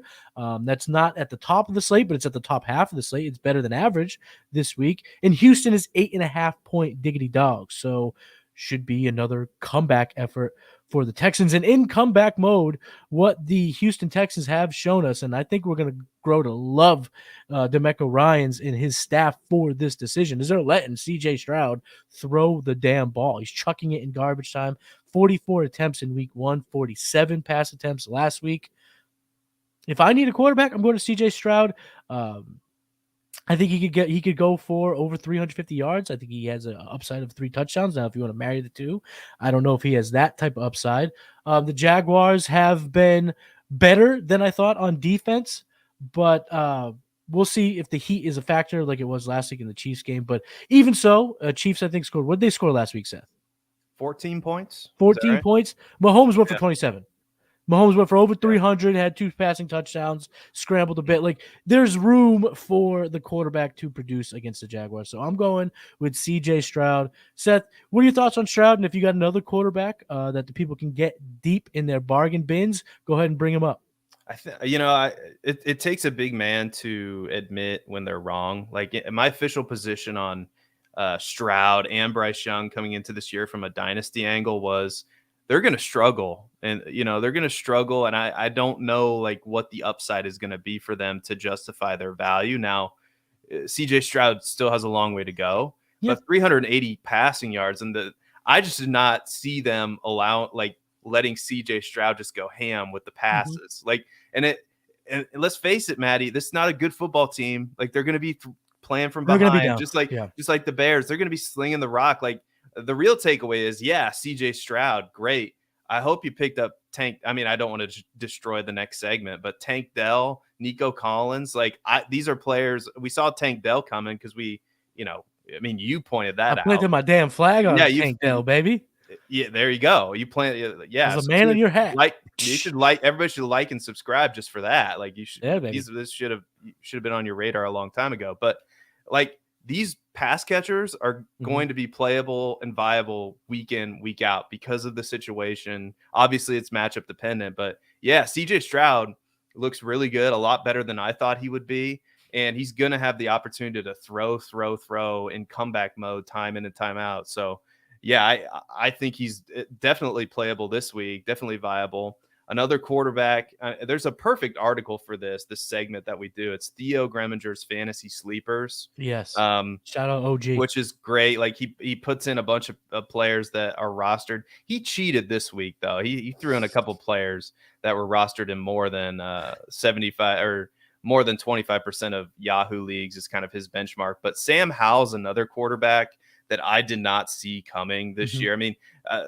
Speaker 1: That's not at the top of the slate, but it's at the top half of the slate. It's better than average this week. And Houston is 8.5-point diggity dogs. So should be another comeback effort for the Texans. And in comeback mode, what the Houston Texans have shown us, and I think we're going to grow to love DeMeco Ryans and his staff for this decision, is they're letting CJ Stroud throw the damn ball. He's chucking it in garbage time. 44 attempts in week 1, 47 pass attempts last week. If I need a quarterback, I'm going to CJ Stroud. I think he could go for over 350 yards. I think he has an upside of 3 touchdowns. Now, if you want to marry the two, I don't know if he has that type of upside. The Jaguars have been better than I thought on defense, but we'll see if the heat is a factor like it was last week in the Chiefs game. But even so, Chiefs, I think, scored. What did they score last week, Seth?
Speaker 2: 14 points.
Speaker 1: 14 points. Mahomes went for 27. Mahomes went for over 300, had 2 passing touchdowns, scrambled a bit. Like, there's room for the quarterback to produce against the Jaguars. So I'm going with C.J. Stroud. Seth, what are your thoughts on Stroud? And if you got another quarterback that the people can get deep in their bargain bins, go ahead and bring him up.
Speaker 2: It takes a big man to admit when they're wrong. Like, my official position on Stroud and Bryce Young coming into this year from a dynasty angle was they're going to struggle, and they're going to struggle. And I don't know like what the upside is going to be for them to justify their value. Now, CJ Stroud still has a long way to go, but 380 passing yards. And I just did not see them letting CJ Stroud just go ham with the passes. And let's face it, Matty, this is not a good football team. Like, they're going to be playing from behind, just like the Bears. They're going to be slinging the rock. Like, the real takeaway is, CJ Stroud, great. I hope you picked up Tank. I mean, I don't want to destroy the next segment, but Tank Dell, Nico Collins, these are players. We saw Tank Dell coming because you pointed that out.
Speaker 1: I planted my damn flag on Tank Dell, baby.
Speaker 2: Yeah, there you go. You planted. Yeah,
Speaker 1: there's a man in your hat.
Speaker 2: Everybody should like and subscribe just for that. Like, you should.
Speaker 1: Yeah, baby.
Speaker 2: This should have been on your radar a long time ago. But these pass catchers are going to be playable and viable week in, week out because of the situation. Obviously, it's matchup dependent, but CJ Stroud looks really good, a lot better than I thought he would be. And he's going to have the opportunity to throw in comeback mode time in and time out. So, I think he's definitely playable this week, definitely viable. Another quarterback, there's a perfect article for this segment that we do. It's Theo Greminger's Fantasy Sleepers.
Speaker 1: Yes. Shout out OG.
Speaker 2: Which is great. Like, he puts in a bunch of players that are rostered. He cheated this week, though. He threw in a couple players that were rostered in more than 75 or more than 25% of Yahoo leagues is kind of his benchmark. But Sam Howell's another quarterback that I did not see coming this year. I mean,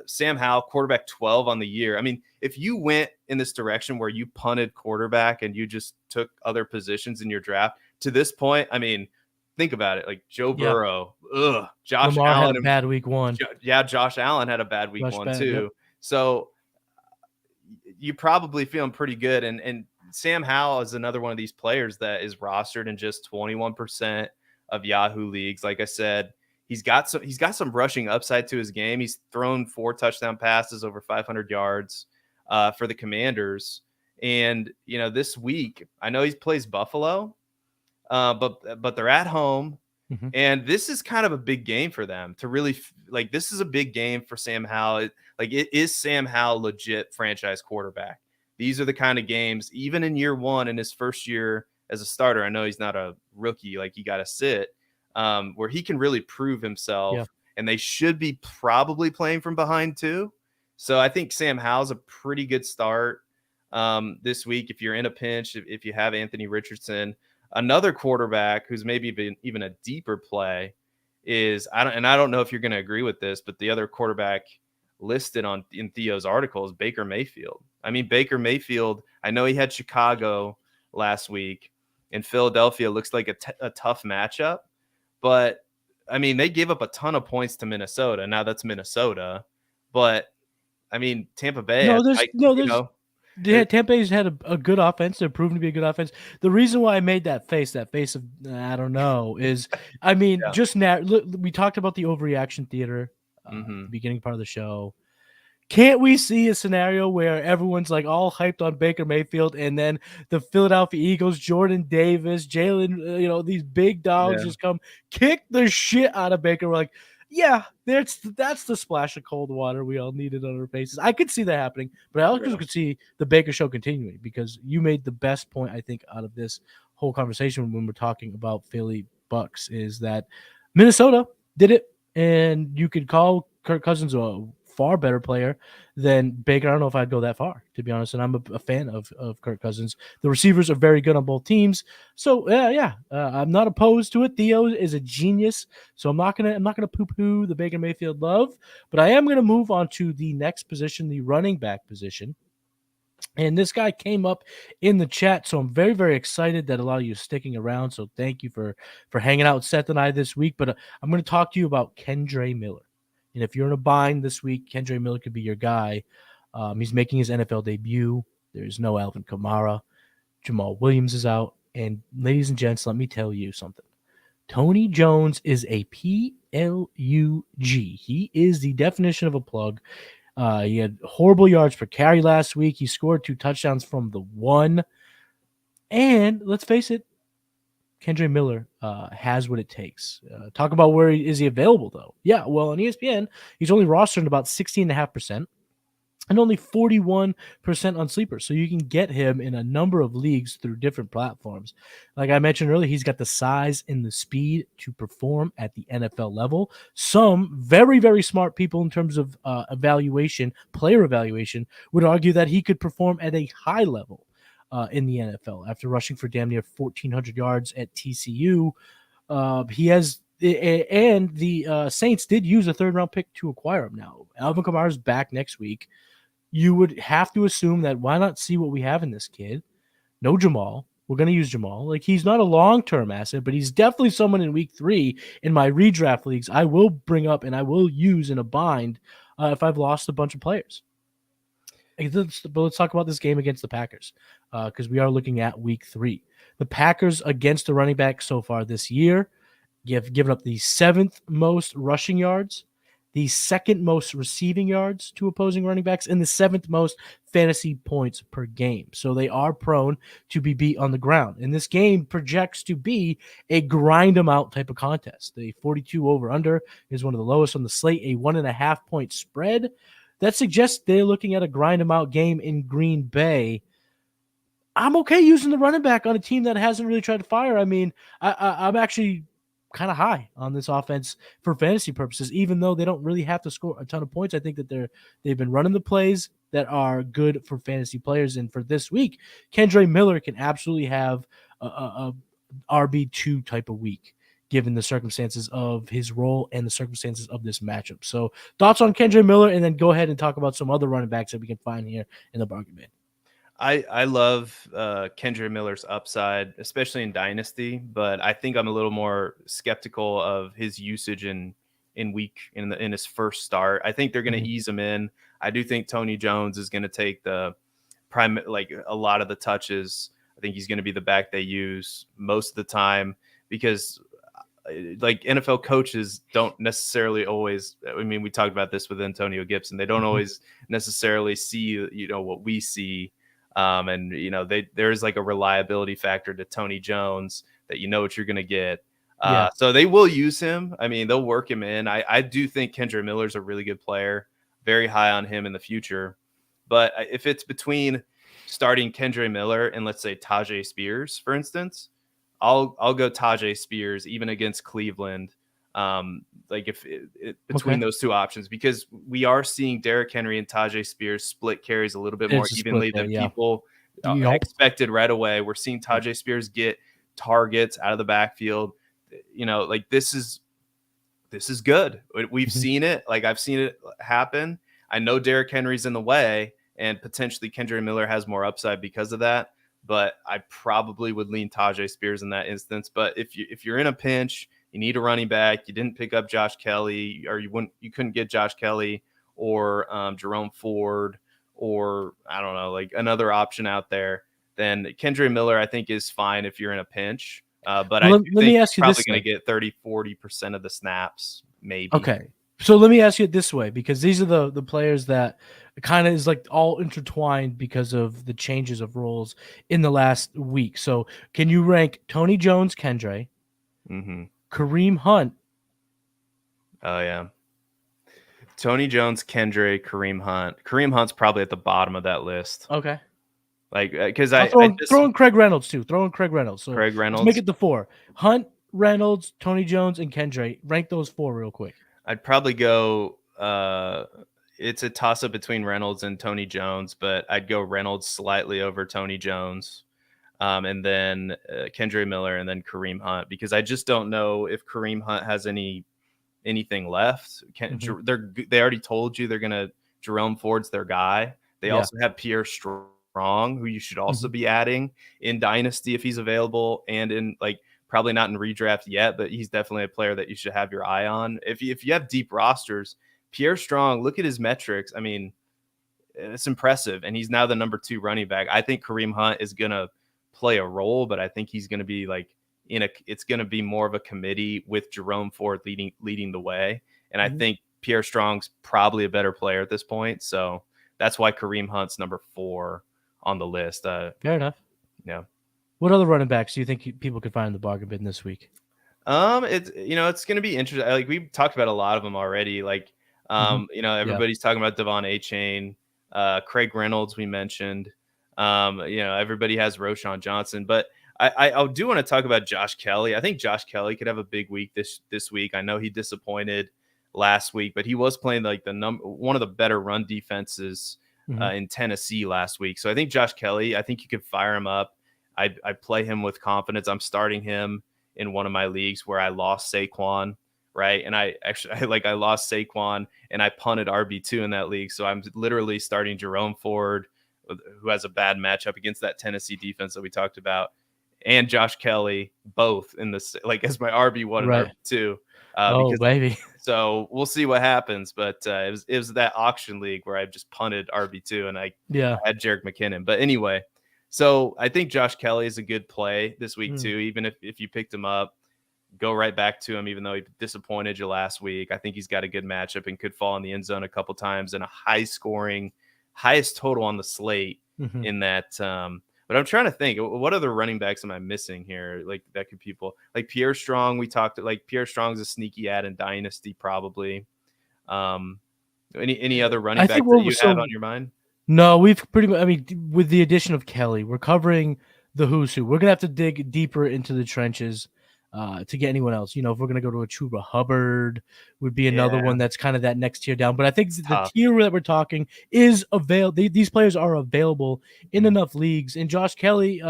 Speaker 2: Sam Howell, quarterback 12 on the year. I mean, if you went in this direction where you punted quarterback and you just took other positions in your draft to this point, I mean, think about it. Like, Joe Burrow, Josh
Speaker 1: Lamar
Speaker 2: Allen
Speaker 1: had a bad week 1.
Speaker 2: Josh Allen had a bad week 1 too. Yep. So you probably feeling pretty good. And Sam Howell is another one of these players that is rostered in just 21% of Yahoo leagues. Like I said, he's got some rushing upside to his game. He's thrown 4 touchdown passes over 500 yards for the Commanders. And, this week, I know he plays Buffalo, but they're at home.
Speaker 1: Mm-hmm.
Speaker 2: And this is kind of a big game for them to really like. This is a big game for Sam Howell. Is Sam Howell legit franchise quarterback? These are the kind of games, even in year one, in his first year as a starter. I know he's not a rookie, like he got to sit, where he can really prove himself.
Speaker 1: Yeah.
Speaker 2: And they should be probably playing from behind too. So I think Sam Howell's a pretty good start this week if you're in a pinch, if you have Anthony Richardson. Another quarterback who's maybe been even a deeper play is I don't know if you're going to agree with this, but the other quarterback listed in Theo's article is Baker Mayfield. I mean, Baker Mayfield, I know he had Chicago last week, and Philadelphia looks like a tough matchup, but I mean, they gave up a ton of points to Minnesota. Now that's Minnesota, but I mean, Tampa Bay.
Speaker 1: Tampa Bay's had a good offense. They're proven to be a good offense. The reason why I made that face of I don't know is, I mean, just now we talked about the overreaction theater at the beginning part of the show. Can't we see a scenario where everyone's like all hyped on Baker Mayfield, and then the Philadelphia Eagles, Jordan Davis, Jalen, these big dogs just come kick the shit out of Baker? We're like, yeah, that's the splash of cold water we all needed on our faces. I could see that happening, but I also could see the Baker show continuing, because you made the best point, I think, out of this whole conversation when we're talking about Philly Bucks, is that Minnesota did it, and you could call Kirk Cousins a far better player than Baker. I don't know if I'd go that far, to be honest, and I'm a fan of Kirk Cousins. The receivers are very good on both teams, so I'm not opposed to it. Theo is a genius, so I'm not gonna poo-poo the Baker Mayfield love, but I am gonna move on to the next position, the running back position. And this guy came up in the chat, so I'm very, very excited that a lot of you are sticking around. So thank you for hanging out with Seth and I this week. But I'm going to talk to you about Kendre Miller. And if you're in a bind this week, Kendre Miller could be your guy. He's making his NFL debut. There's no Alvin Kamara. Jamal Williams is out. And ladies and gents, let me tell you something. Tony Jones is a PLUG. He is the definition of a plug. He had horrible yards per carry last week. He scored 2 touchdowns from the 1. And let's face it, Kendre Miller has what it takes. Talk about where is he available, though. Yeah, well, on ESPN, he's only rostered about 16.5% and only 41% on Sleeper. So you can get him in a number of leagues through different platforms. Like I mentioned earlier, he's got the size and the speed to perform at the NFL level. Some very, very smart people in terms of player evaluation, would argue that he could perform at a high level in the NFL. After rushing for damn near 1,400 yards at TCU, he has, and the Saints did use a 3rd-round pick to acquire him. Now, Alvin Kamara's back next week. You would have to assume that why not see what we have in this kid? No Jamal. We're going to use Jamal. Like, he's not a long-term asset, but he's definitely someone in week 3 in my redraft leagues I will bring up and I will use in a bind if I've lost a bunch of players. But let's talk about this game against the Packers, because we are looking at week 3. The Packers against the running back so far this year have given up the 7th most rushing yards, the 2nd most receiving yards to opposing running backs, and the 7th most fantasy points per game. So they are prone to be beat on the ground. And this game projects to be a grind them out type of contest. The 42 over-under is one of the lowest on the slate, a 1.5-point spread. That suggests they're looking at a grind them out game in Green Bay. I'm okay using the running back on a team that hasn't really tried to fire. I mean, I'm actually kind of high on this offense for fantasy purposes, even though they don't really have to score a ton of points. I think that they've been running the plays that are good for fantasy players. And for this week, Kendre Miller can absolutely have a RB2 type of week, given the circumstances of his role and the circumstances of this matchup. So thoughts on Kendre Miller, and then go ahead and talk about some other running backs that we can find here in the bargain bin.
Speaker 2: I love Kendre Miller's upside, especially in Dynasty, but I think I'm a little more skeptical of his usage in his first start. I think they're going to ease him in. I do think Tony Jones is going to take a lot of the touches. I think he's going to be the back they use most of the time, because like NFL coaches don't necessarily always, I mean, we talked about this with Antonio Gibson. They don't always necessarily see, what we see. And, there's like a reliability factor to Tony Jones that what you're going to get. So they will use him. I mean, they'll work him in. I do think Kendre Miller's a really good player. Very high on him in the future. But if it's between starting Kendre Miller and let's say Tajay Spears, for instance, I'll go Tajay Spears even against Cleveland. Like if between those two options, because we are seeing Derrick Henry and Tajay Spears split carries a little bit more evenly than people expected right away. We're seeing Tajay Spears get targets out of the backfield. Like this is good. We've seen it. Like I've seen it happen. I know Derrick Henry's in the way, and potentially Kendre Miller has more upside because of that. But I probably would lean Tajay Spears in that instance. But if you're in a pinch, you need a running back, you didn't pick up Josh Kelly, or you couldn't get Josh Kelly or Jerome Ford, or I don't know, like another option out there, then Kendre Miller I think is fine if you're in a pinch. But let me ask you, probably going to get 30-40% of the snaps, maybe.
Speaker 1: Okay. So let me ask you it this way, because these are the players that kind of is like all intertwined because of the changes of roles in the last week. So can you rank Tony Jones, Kendre, Kareem Hunt?
Speaker 2: Oh, yeah. Tony Jones, Kendre, Kareem Hunt. Kareem Hunt's probably at the bottom of that list.
Speaker 1: Okay.
Speaker 2: Like, because
Speaker 1: throw in Craig Reynolds too. Throw in Craig Reynolds. So
Speaker 2: Craig Reynolds.
Speaker 1: Let's make it the 4. Hunt, Reynolds, Tony Jones, and Kendre. Rank those 4 real quick.
Speaker 2: I'd probably go. It's a toss up between Reynolds and Tony Jones, but I'd go Reynolds slightly over Tony Jones, and then Kendre Miller, and then Kareem Hunt, because I just don't know if Kareem Hunt has anything left. They already told you they're gonna. Jerome Ford's their guy. They also have Pierre Strong, who you should also be adding in Dynasty if he's available, and in like probably not in redraft yet, but he's definitely a player that you should have your eye on. If you have deep rosters, Pierre Strong, look at his metrics. I mean, it's impressive, and he's now the number 2 running back. I think Kareem Hunt is gonna play a role, but I think he's gonna be like it's gonna be more of a committee with Jerome Ford leading the way, and I think Pierre Strong's probably a better player at this point, so that's why Kareem Hunt's number 4 on the list.
Speaker 1: Fair enough.
Speaker 2: Yeah.
Speaker 1: What other running backs do you think people could find in the bargain bin this week?
Speaker 2: It's going to be interesting. Like we've talked about a lot of them already. Like, everybody's talking about Devon Achane, Craig Reynolds. We mentioned, everybody has Roschon Johnson, but I do want to talk about Josh Kelly. I think Josh Kelly could have a big week this week. I know he disappointed last week, but he was playing like one of the better run defenses in Tennessee last week. So I think Josh Kelly, I think you could fire him up. I play him with confidence. I'm starting him in one of my leagues where I lost Saquon, right? And I lost Saquon and I punted RB2 in that league. So I'm literally starting Jerome Ford, who has a bad matchup against that Tennessee defense that we talked about, and Josh Kelly, both in this, like as my RB1 and RB2.
Speaker 1: Baby.
Speaker 2: So we'll see what happens. But it was that auction league where I just punted RB2 and I had Jerick McKinnon. But anyway, so I think Josh Kelly is a good play this week too. Even if you picked him up, go right back to him, even though he disappointed you last week. I think he's got a good matchup and could fall in the end zone a couple times, and a highest total on the slate in that. But I'm trying to think, what other running backs am I missing here? Like that could people like Pierre Strong. We talked like Pierre Strong's a sneaky ad in Dynasty probably. Any other running backs that you have on your mind?
Speaker 1: No, we've pretty much. I mean, with the addition of Kelly, we're covering the who's who. We're gonna have to dig deeper into the trenches to get anyone else. If we're gonna go to a Chuba Hubbard, would be another one that's kind of that next tier down. But I think the tier that we're talking is available. These players are available in enough leagues. And Josh Kelly,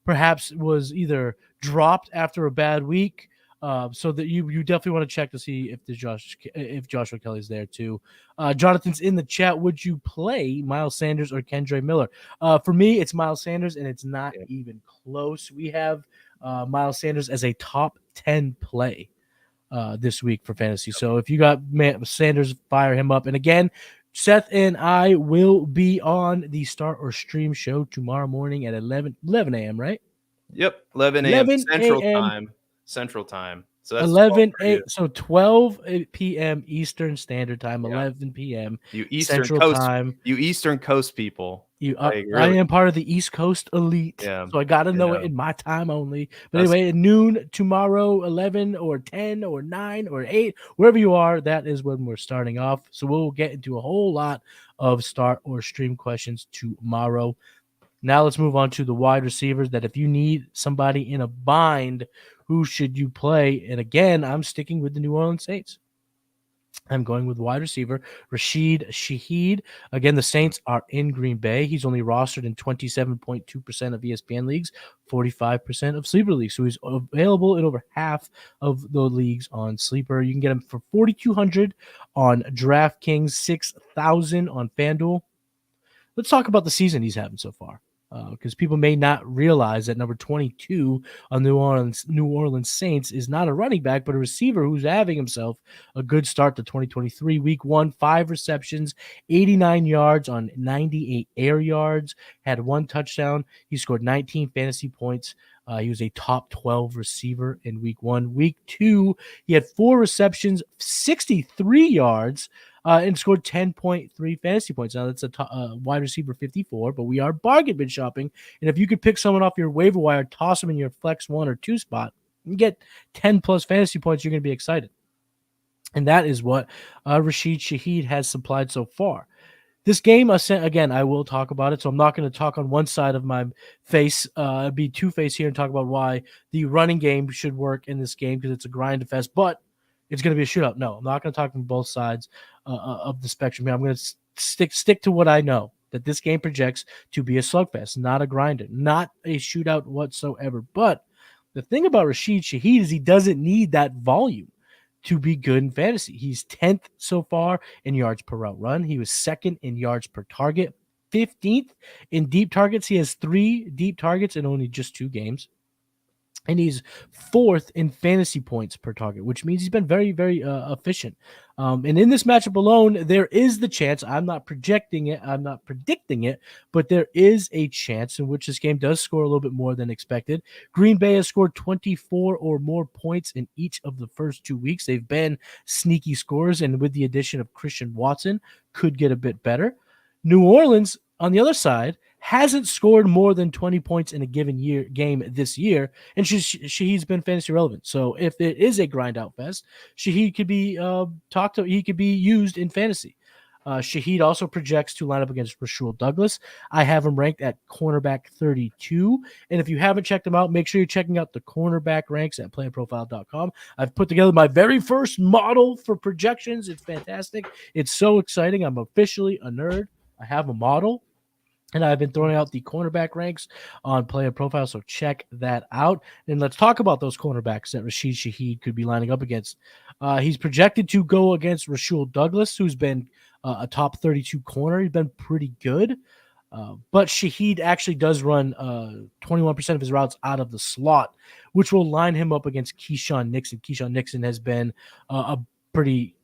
Speaker 1: perhaps was either dropped after a bad week. So that you definitely want to check to see if Joshua Kelly's there too. Jonathan's in the chat. Would you play Miles Sanders or Kendre Miller? For me, it's Miles Sanders, and it's not even close. We have Miles Sanders as a top 10 play this week for fantasy. So if you got Sanders, fire him up. And again, Seth and I will be on the Start or Stream show tomorrow morning at 11 a.m., right?
Speaker 2: Yep, 11 a.m. Central time. So that's
Speaker 1: 11 8, so 12 p.m. Eastern Standard Time, 11 p.m.
Speaker 2: You Eastern
Speaker 1: Central
Speaker 2: Coast
Speaker 1: Time.
Speaker 2: You Eastern Coast people.
Speaker 1: I am part of the East Coast elite, so I got to know it in my time only. But anyway, at noon tomorrow, 11 or 10 or 9 or 8, wherever you are, that is when we're starting off. So we'll get into a whole lot of start or stream questions tomorrow. Now let's move on to the wide receivers that if you need somebody in a bind, who should you play? And again, I'm sticking with the New Orleans Saints. I'm going with wide receiver Rashid Shaheed. Again, the Saints are in Green Bay. He's only rostered in 27.2% of ESPN leagues, 45% of Sleeper leagues. So he's available in over half of the leagues on Sleeper. You can get him for $4,200 on DraftKings, $6,000 on FanDuel. Let's talk about the season he's having so far, because people may not realize that number 22 on New Orleans Saints is not a running back, but a receiver who's having himself a good start to 2023. Week 1, 5 receptions, 89 yards on 98 air yards, had 1 touchdown. He scored 19 fantasy points. He was a top 12 receiver in week 1. Week 2, he had 4 receptions, 63 yards, and scored 10.3 fantasy points. Now, that's a wide receiver 54, but we are bargain bin shopping. And if you could pick someone off your waiver wire, toss them in your flex 1 or 2 spot, and get 10-plus fantasy points, you're going to be excited. And that is what Rashid Shaheed has supplied so far. This game, again, I will talk about it, so I'm not going to talk on one side of my face, be two-faced here and talk about why the running game should work in this game because it's a grind fest, but it's going to be a shootout. No, I'm not going to talk from both sides of the spectrum here. I'm going to stick to what I know, that this game projects to be a slugfest, not a grinder, not a shootout whatsoever. But the thing about Rashid Shaheed is he doesn't need that volume to be good in fantasy. He's 10th so far in yards per route run. He was 2nd in yards per target, 15th in deep targets. He has 3 deep targets in only just 2 games. And he's 4th in fantasy points per target, which means he's been very, very efficient. And in this matchup alone, there is the chance, I'm not projecting it, I'm not predicting it, but there is a chance in which this game does score a little bit more than expected. Green Bay has scored 24 or more points in each of the first 2 weeks. They've been sneaky scores, and with the addition of Christian Watson, could get a bit better. New Orleans, on the other side, hasn't scored more than 20 points in a given game this year, and Shaheed's been fantasy relevant. So if it is a grind out fest, Shaheed could be he could be used in fantasy. Shaheed also projects to line up against Rasul Douglas. I have him ranked at cornerback 32. And if you haven't checked him out, make sure you're checking out the cornerback ranks at PlayerProfiler.com. I've put together my very first model for projections. It's fantastic. It's so exciting. I'm officially a nerd. I have a model. And I've been throwing out the cornerback ranks on Player Profile, so check that out. And let's talk about those cornerbacks that Rashid Shaheed could be lining up against. He's projected to go against Rasul Douglas, who's been a top 32 corner. He's been pretty good. But Shaheed actually does run 21% of his routes out of the slot, which will line him up against Keyshawn Nixon. Keyshawn Nixon has been a pretty...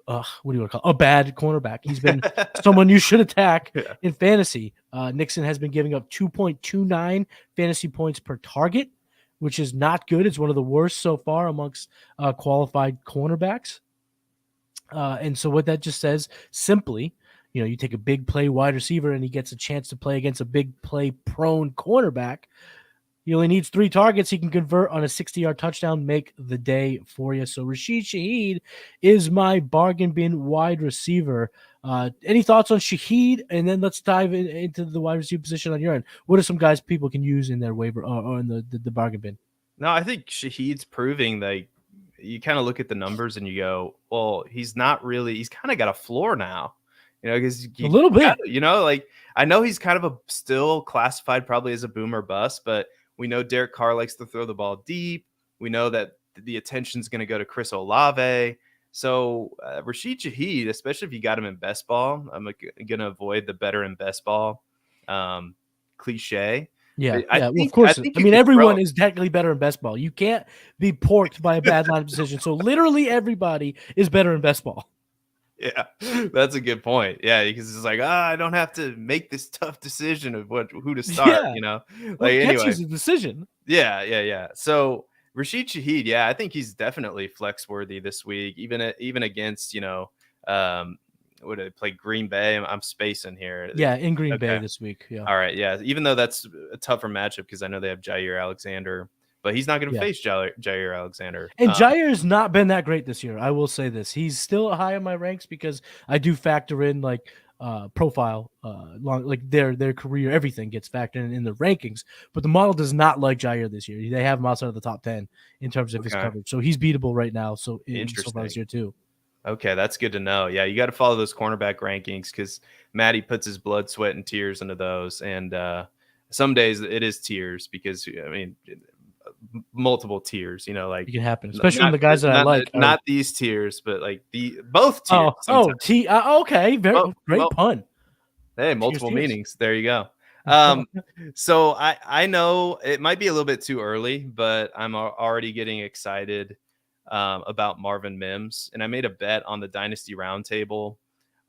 Speaker 1: what do you want to call it? A bad cornerback. He's been someone you should attack in fantasy. Nixon has been giving up 2.29 fantasy points per target, which is not good. It's one of the worst so far amongst qualified cornerbacks. And so what that just says, simply, you take a big play wide receiver and he gets a chance to play against a big play prone cornerback. He only needs 3 targets. He can convert on a 60-yard touchdown, make the day for you. So Rashid Shaheed is my bargain bin wide receiver. Any thoughts on Shaheed? And then let's dive into the wide receiver position on your end. What are some guys people can use in their waiver or in the bargain bin?
Speaker 2: No, I think Shaheed's proving that you kind of look at the numbers and you go, well, he's not really – he's kind of got a floor now. Because
Speaker 1: a little bit.
Speaker 2: I know he's kind of still classified probably as a boomer bust, but – we know Derek Carr likes to throw the ball deep. We know that the attention's going to go to Chris Olave. So Rashid Shaheed, especially if you got him in best ball, I'm going to avoid the better in best ball cliche.
Speaker 1: Yeah, of course. I mean, everyone is technically better in best ball. You can't be porked by a bad line of decision. So literally everybody is better in best ball.
Speaker 2: Yeah, that's a good point. Yeah, because it's like, I don't have to make this tough decision of who to start.
Speaker 1: Anyway, a decision.
Speaker 2: Yeah. So Rashid Shaheed, I think he's definitely flex worthy this week, even against what did they play? Green Bay. I'm spacing here.
Speaker 1: Yeah, in Green Bay this week. Yeah.
Speaker 2: All right. Yeah. Even though that's a tougher matchup because I know they have Jair Alexander, but he's not going to face Jair Alexander.
Speaker 1: And Jair's not been that great this year. I will say this. He's still high in my ranks because I do factor in like profile, like their career, everything gets factored in the rankings. But the model does not like Jair this year. They have him outside of the top 10 in terms of his coverage. So he's beatable right now. So far this year too.
Speaker 2: Okay, that's good to know. Yeah, you got to follow those cornerback rankings because Matty puts his blood, sweat, and tears into those. And some days it is tears because, I mean, multiple tiers, like
Speaker 1: it can happen, especially when the guys that I like.
Speaker 2: Not these tiers, but like both tiers.
Speaker 1: Okay. Great pun.
Speaker 2: Hey, multiple meanings. There you go. So I know it might be a little bit too early, but I'm already getting excited about Marvin Mims, and I made a bet on the Dynasty Roundtable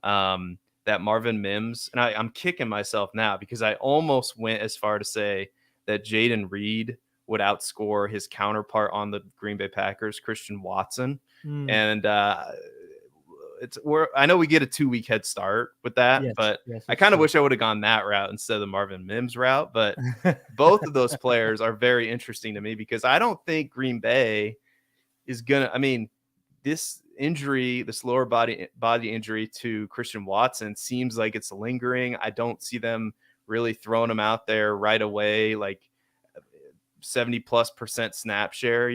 Speaker 2: that Marvin Mims, and I'm kicking myself now because I almost went as far to say that Jaden Reed would outscore his counterpart on the Green Bay Packers, Christian Watson, and I know we get a 2-week head start with that, but I kind of wish I would have gone that route instead of the Marvin Mims route. But both of those players are very interesting to me because I don't think Green Bay is gonna. I mean, this injury, this lower body injury to Christian Watson seems like it's lingering. I don't see them really throwing him out there right away, like 70+% snap share,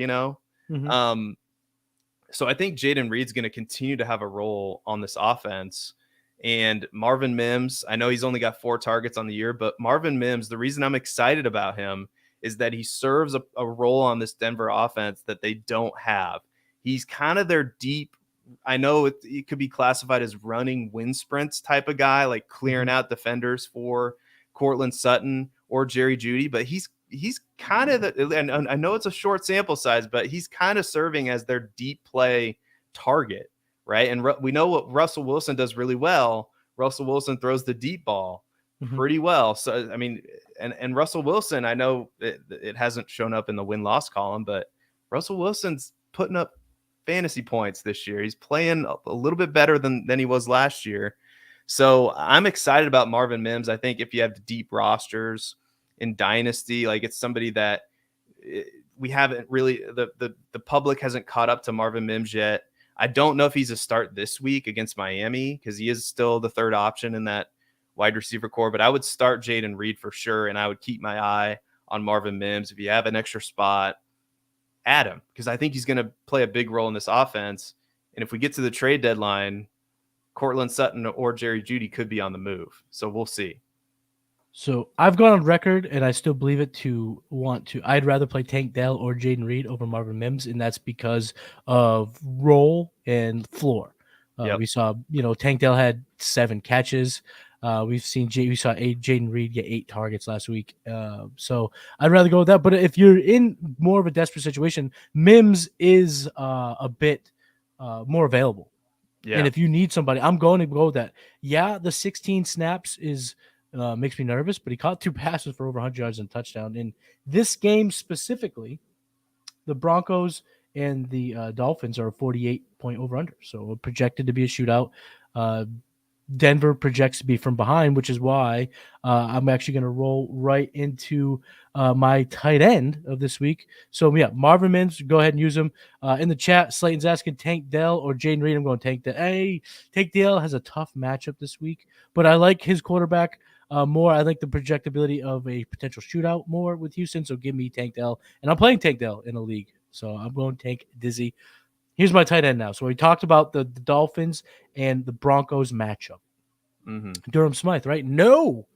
Speaker 2: So I think Jaden Reed's going to continue to have a role on this offense. And Marvin Mims, I know he's only got 4 targets on the year, but Marvin Mims, the reason I'm excited about him is that he serves a role on this Denver offense that they don't have. He's kind of their deep, I know it could be classified as running wind sprints type of guy, like clearing out defenders for Cortland Sutton or Jerry Jeudy, but he's kind of and I know it's a short sample size, but he's kind of serving as their deep play target, right? And we know what Russell Wilson does really well. Russell Wilson throws the deep ball pretty well. So, I mean, and Russell Wilson, I know it hasn't shown up in the win-loss column, but Russell Wilson's putting up fantasy points this year. He's playing a little bit better than he was last year. So I'm excited about Marvin Mims. I think if you have deep rosters in Dynasty, like it's somebody that we haven't really, the public hasn't caught up to Marvin Mims yet. I don't know if he's a start this week against Miami because he is still the third option in that wide receiver core, but I would start Jaden Reed for sure. And I would keep my eye on Marvin Mims. If you have an extra spot, add him because I think he's going to play a big role in this offense. And if we get to the trade deadline, Cortland Sutton or Jerry Jeudy could be on the move. So we'll see.
Speaker 1: So I've gone on record, and I still believe it, I'd rather play Tank Dell or Jaden Reed over Marvin Mims, and that's because of role and floor. We saw, Tank Dell had 7 catches. We saw Jaden Reed get 8 targets last week. So I'd rather go with that. But if you're in more of a desperate situation, Mims is a bit more available. Yeah. And if you need somebody, I'm going to go with that. Yeah, the 16 snaps makes me nervous, but he caught 2 passes for over 100 yards and a touchdown. In this game specifically, the Broncos and the Dolphins are a 48-point over-under, so projected to be a shootout. Denver projects to be from behind, which is why I'm actually going to roll right into my tight end of this week. So, yeah, Marvin Mims, go ahead and use him. In the chat, Slayton's asking Tank Dell or Jaden Reed. I'm going Tank Dell. Hey, Tank Dell has a tough matchup this week, but I like his quarterback more. I like the projectability of a potential shootout more with Houston, so give me Tank Dell. And I'm playing Tank Dell in a league, so I'm going Tank Dizzy. Here's my tight end now. So we talked about the Dolphins and the Broncos matchup. Mm-hmm. Durham Smythe, right? No,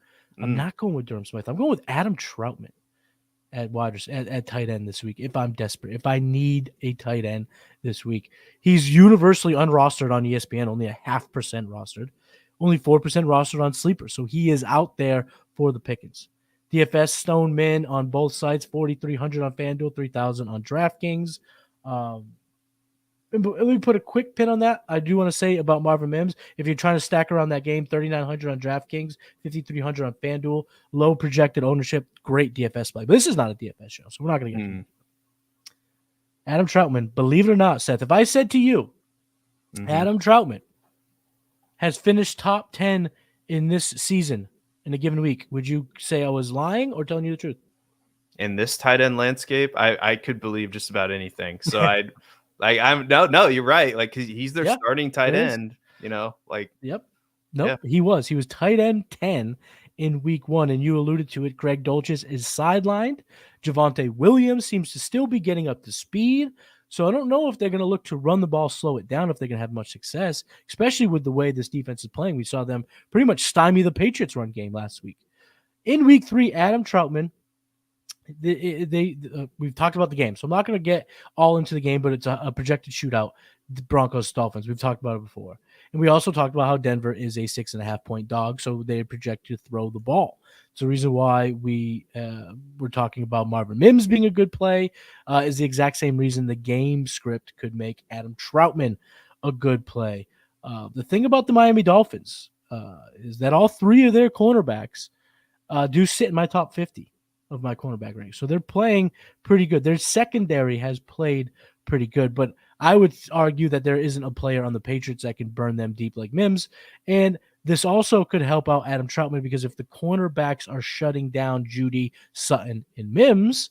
Speaker 1: I'm not going with Durham Smythe. I'm going with Adam Troutman at tight end this week. If I'm desperate, if I need a tight end this week, he's universally unrostered on ESPN, only 0.5% rostered, only 4% rostered on Sleeper. So he is out there for the pickings. DFS Stone Min on both sides, 4,300 on FanDuel, 3,000 on DraftKings. Let me put a quick pin on that. I do want to say about Marvin Mims, if you're trying to stack around that game, 3,900 on DraftKings, 5,300 on FanDuel, low projected ownership, great DFS play. But this is not a DFS show, so we're not going to get into it. Adam Troutman, believe it or not, Seth, if I said to you, Adam Troutman has finished top 10 in this season in a given week, would you say I was lying or telling you the truth?
Speaker 2: In this tight end landscape, I could believe just about anything. So no, you're right. Like he's their starting tight end, like.
Speaker 1: Yep. Nope.
Speaker 2: Yeah.
Speaker 1: He was tight end 10 in week 1. And you alluded to it. Greg Dulcich is sidelined. Javonte Williams seems to still be getting up to speed. So I don't know if they're going to look to run the ball, slow it down, if they're going to have much success, especially with the way this defense is playing. We saw them pretty much stymie the Patriots run game last week. In week 3, Adam Troutman, we've talked about the game, so I'm not going to get all into the game, but it's a projected shootout. The Broncos Dolphins. We've talked about it before, and we also talked about how Denver is a 6.5 point dog, so they project to throw the ball. It's the reason why we're talking about Marvin Mims being a good play. Is the exact same reason the game script could make Adam Troutman a good play. The thing about the Miami Dolphins is that all 3 of their cornerbacks do sit in my top 50 of my cornerback rank. So they're playing pretty good. Their secondary has played pretty good, but I would argue that there isn't a player on the Patriots that can burn them deep like Mims. And this also could help out Adam Troutman because if the cornerbacks are shutting down Judy, Sutton, and Mims,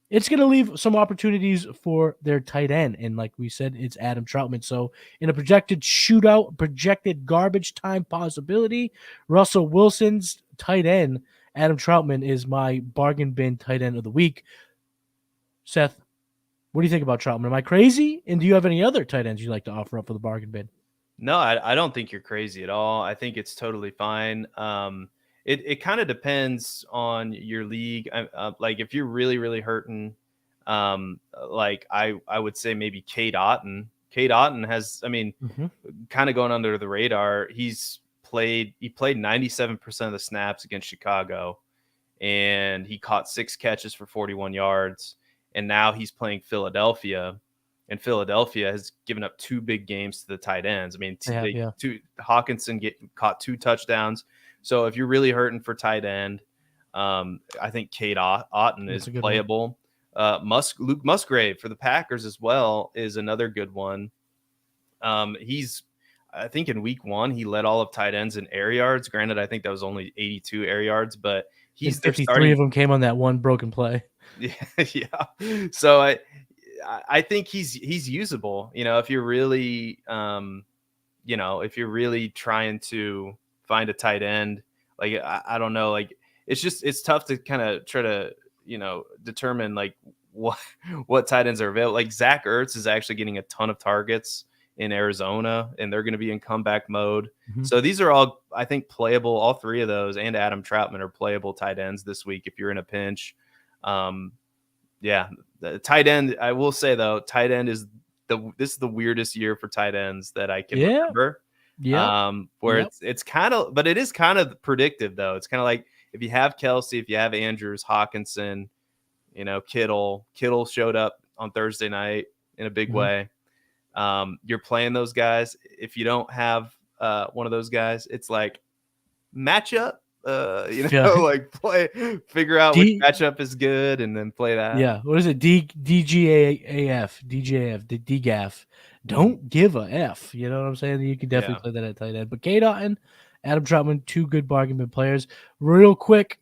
Speaker 1: it's going to leave some opportunities for their tight end. And like we said, it's Adam Troutman. So in a projected shootout, projected garbage time possibility, Russell Wilson's tight end, Adam Troutman, is my bargain bin tight end of the week. Seth, what do you think about Troutman? Am I crazy? And do you have any other tight ends you'd like to offer up for the bargain bin?
Speaker 2: No, I don't think you're crazy at all. I think it's totally fine. It kind of depends on your league. Like if you're really, really hurting, like I would say maybe Cade Otton. Cade Otton has, kind of going under the radar. He played 97% of the snaps against Chicago, and he caught 6 catches for 41 yards. And now he's playing Philadelphia, and Philadelphia has given up 2 big games to the tight ends. Hawkinson caught 2 touchdowns. So if you're really hurting for tight end, I think Cade Otton is playable. Luke Musgrave for the Packers as well is another good one. I think in week 1, he led all of tight ends in air yards. Granted, I think that was only 82 air yards, but he's
Speaker 1: 53 of them came on that one broken play.
Speaker 2: Yeah. So I think he's usable. If you're really, if you're really trying to find a tight end, like I don't know, like it's tough to kind of try to determine like what tight ends are available. Like Zach Ertz is actually getting a ton of targets in Arizona, and they're going to be in comeback mode. Mm-hmm. So these are all, I think, playable. All 3 of those and Adam Troutman are playable tight ends this week if you're in a pinch. The tight end, I will say though, tight end is this is the weirdest year for tight ends that I can remember. It's kind of, but it is kind of predictive though. It's kind of like if you have Kelsey, if you have Andrews, Hawkinson, Kittle showed up on Thursday night in a big way. You're playing those guys. If you don't have one of those guys, it's like matchup. Like figure out which matchup is good and then play that.
Speaker 1: Yeah. What is it? DGAF. Don't give a F. You know what I'm saying? You can definitely play that at tight end. But Cade Otton, Adam Troutman, 2 good bargain bin players. Real quick,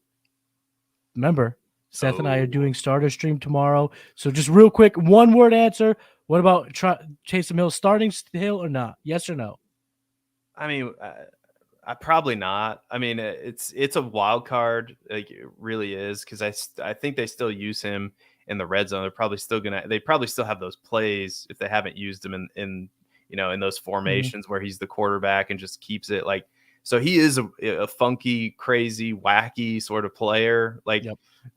Speaker 1: remember, Seth and I are doing starter stream tomorrow. So just real quick, 1-word answer. What about Taysom Hill starting Hill or not? Yes or no?
Speaker 2: I mean, I probably not. I mean, it's a wild card, like it really is, because I think they still use him in the red zone. They probably still have those plays if they haven't used him in those formations where he's the quarterback and just keeps it like. So he is a funky, crazy, wacky sort of player. Like,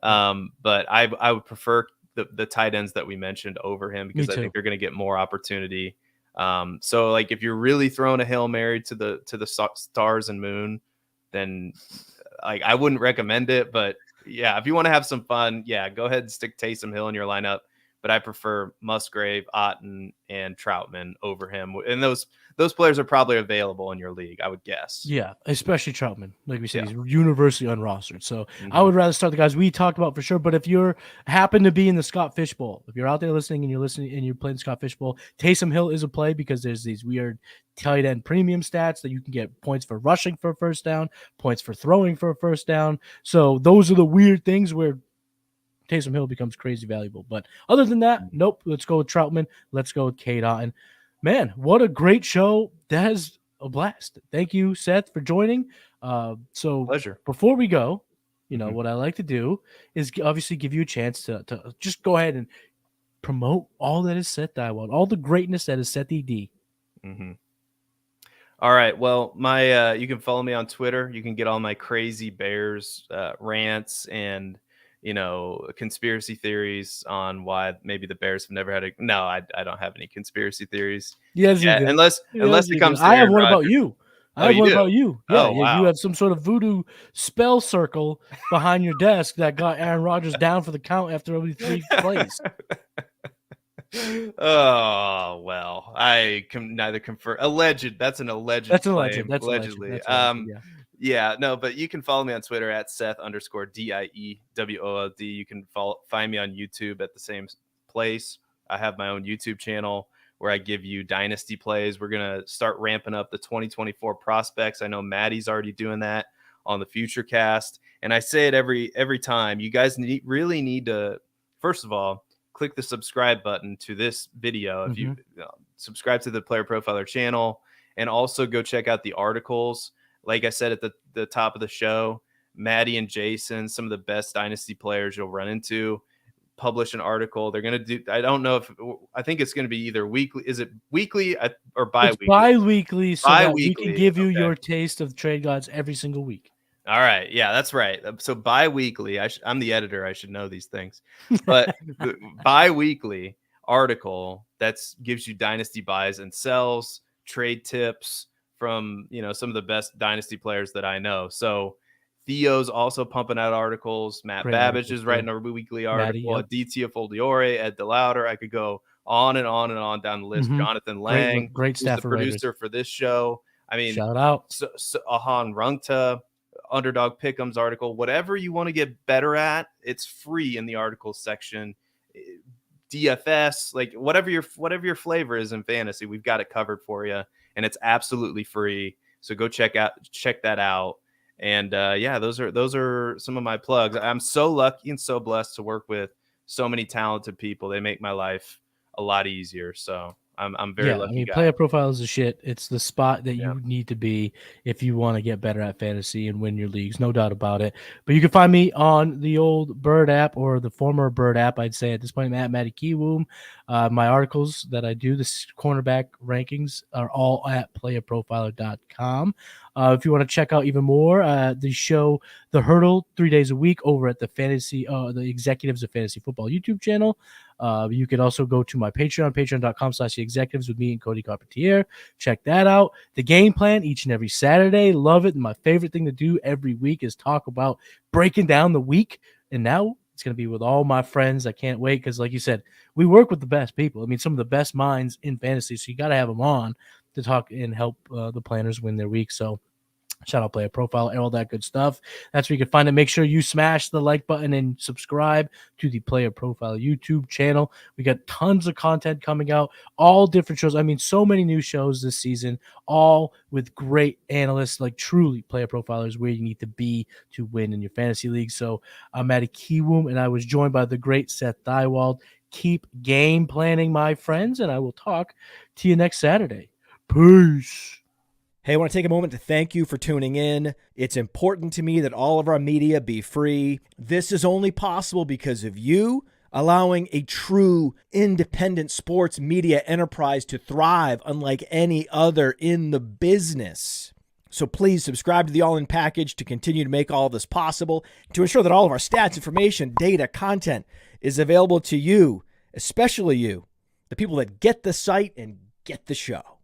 Speaker 2: but I would prefer the tight ends that we mentioned over him because I think they're going to get more opportunity. So like if you're really throwing a Hail Mary to the stars and moon, then like I wouldn't recommend it. But yeah, if you want to have some fun, go ahead and stick Taysom Hill in your lineup. but I prefer Musgrave, Otten, and Troutman over him. And those players are probably available in your league, I would guess.
Speaker 1: Yeah, especially Troutman. Like we said, he's universally unrostered. So I would rather start the guys we talked about for sure. But if you're happen to be in the Scott Fish Bowl, if you're out there listening and you're playing the Scott Fish Bowl, Taysom Hill is a play because there's these weird tight end premium stats that you can get points for rushing for a first down, points for throwing for a first down. So those are the weird things where Taysom Hill becomes crazy valuable. But other than that, nope. Let's go with Troutman. Let's go with Cade Otten. Man, what a great show. That is a blast. Thank you, Seth, for joining. So
Speaker 2: pleasure.
Speaker 1: Before we go, what I like to do is obviously give you a chance to just go ahead and promote all that is Seth Diewold, all the greatness that is Seth ED.
Speaker 2: All right. Well, you can follow me on Twitter. You can get all my crazy Bears rants and conspiracy theories on why maybe the Bears have never had no, I don't have any conspiracy theories.
Speaker 1: Yes, you do.
Speaker 2: Unless it comes to
Speaker 1: I have one about you. I have one about you. Yeah,
Speaker 2: wow.
Speaker 1: You have some sort of voodoo spell circle behind your desk that got Aaron Rodgers down for the count after only 3 plays.
Speaker 2: Oh, well, I can neither confirm. Alleged. That's an alleged.
Speaker 1: That's an
Speaker 2: claim,
Speaker 1: alleged. That's
Speaker 2: allegedly.
Speaker 1: Alleged. That's alleged, yeah.
Speaker 2: Yeah, no, but you can follow me on Twitter at Seth_DIEWOLD. You can find me on YouTube at the same place. I have my own YouTube channel where I give you dynasty plays. We're going to start ramping up the 2024 prospects. I know Matty's already doing that on the Future Cast. And I say it every time. You guys really need to, first of all, click the subscribe button to this video. If you subscribe to the Player Profiler channel, and also go check out the articles. Like I said at the top of the show, Matty and Jason, some of the best dynasty players you'll run into, publish an article. They're going to do, I think it's going to be either weekly. Is it weekly or bi-weekly?
Speaker 1: It's bi-weekly, so that we
Speaker 2: bi-weekly.
Speaker 1: can give you your taste of trade gods every single week.
Speaker 2: All right. Yeah, that's right. So bi-weekly, I'm the editor. I should know these things. But the bi-weekly article that gives you dynasty buys and sells, trade tips from, some of the best dynasty players that I know. So Theo's also pumping out articles. Matt Babbage is writing a weekly article.
Speaker 1: Matty,
Speaker 2: DT Foldiore, Ed DeLauder. I could go on and on and on down the list. Jonathan Lang,
Speaker 1: great staff,
Speaker 2: the producer for this show. I mean,
Speaker 1: shout out.
Speaker 2: So Ahan Rungta, Underdog Pick'em's article. Whatever you want to get better at, it's free in the article section. DFS, like whatever your flavor is in fantasy, we've got it covered for you, and it's absolutely free. So go check that out. And those are some of my plugs. I'm so lucky and so blessed to work with so many talented people. They make my life a lot easier. So I'm very lucky.
Speaker 1: I mean,
Speaker 2: guy.
Speaker 1: Player Profile is the shit. It's the spot that you need to be if you want to get better at fantasy and win your leagues, no doubt about it. But you can find me on the old Bird app, or the former Bird app, I'd say at this point, at Matty Kiwoom. My articles that I do, the cornerback rankings, are all at playerprofiler.com. If you want to check out even more, the show, The Hurdle, 3 days a week over at the the Executives of Fantasy Football YouTube channel. You can also go to my Patreon, patreon.com/executives with me and Cody Carpentier. Check that out. The game plan each and every Saturday. Love it. And my favorite thing to do every week is talk about breaking down the week. And now it's going to be with all my friends. I can't wait because, like you said, we work with the best people. I mean, some of the best minds in fantasy. So you got to have them on to talk and help the planners win their week. So shout out Player Profile and all that good stuff. That's where you can find it. Make sure you smash the like button and subscribe to the Player Profile YouTube channel. We got tons of content coming out, all different shows. I mean, so many new shows this season, all with great analysts, like truly Player Profilers, where you need to be to win in your fantasy league. So I'm Matty Kiwoom, and I was joined by the great Seth Diewold. Keep game planning, my friends, and I will talk to you next Saturday. Peace.
Speaker 3: Hey, I want to take a moment to thank you for tuning in. It's important to me that all of our media be free. This is only possible because of you allowing a true independent sports media enterprise to thrive unlike any other in the business. So please subscribe to the All In Package to continue to make all of this possible, to ensure that all of our stats, information, data, content is available to you, especially you, the people that get the site and get the show.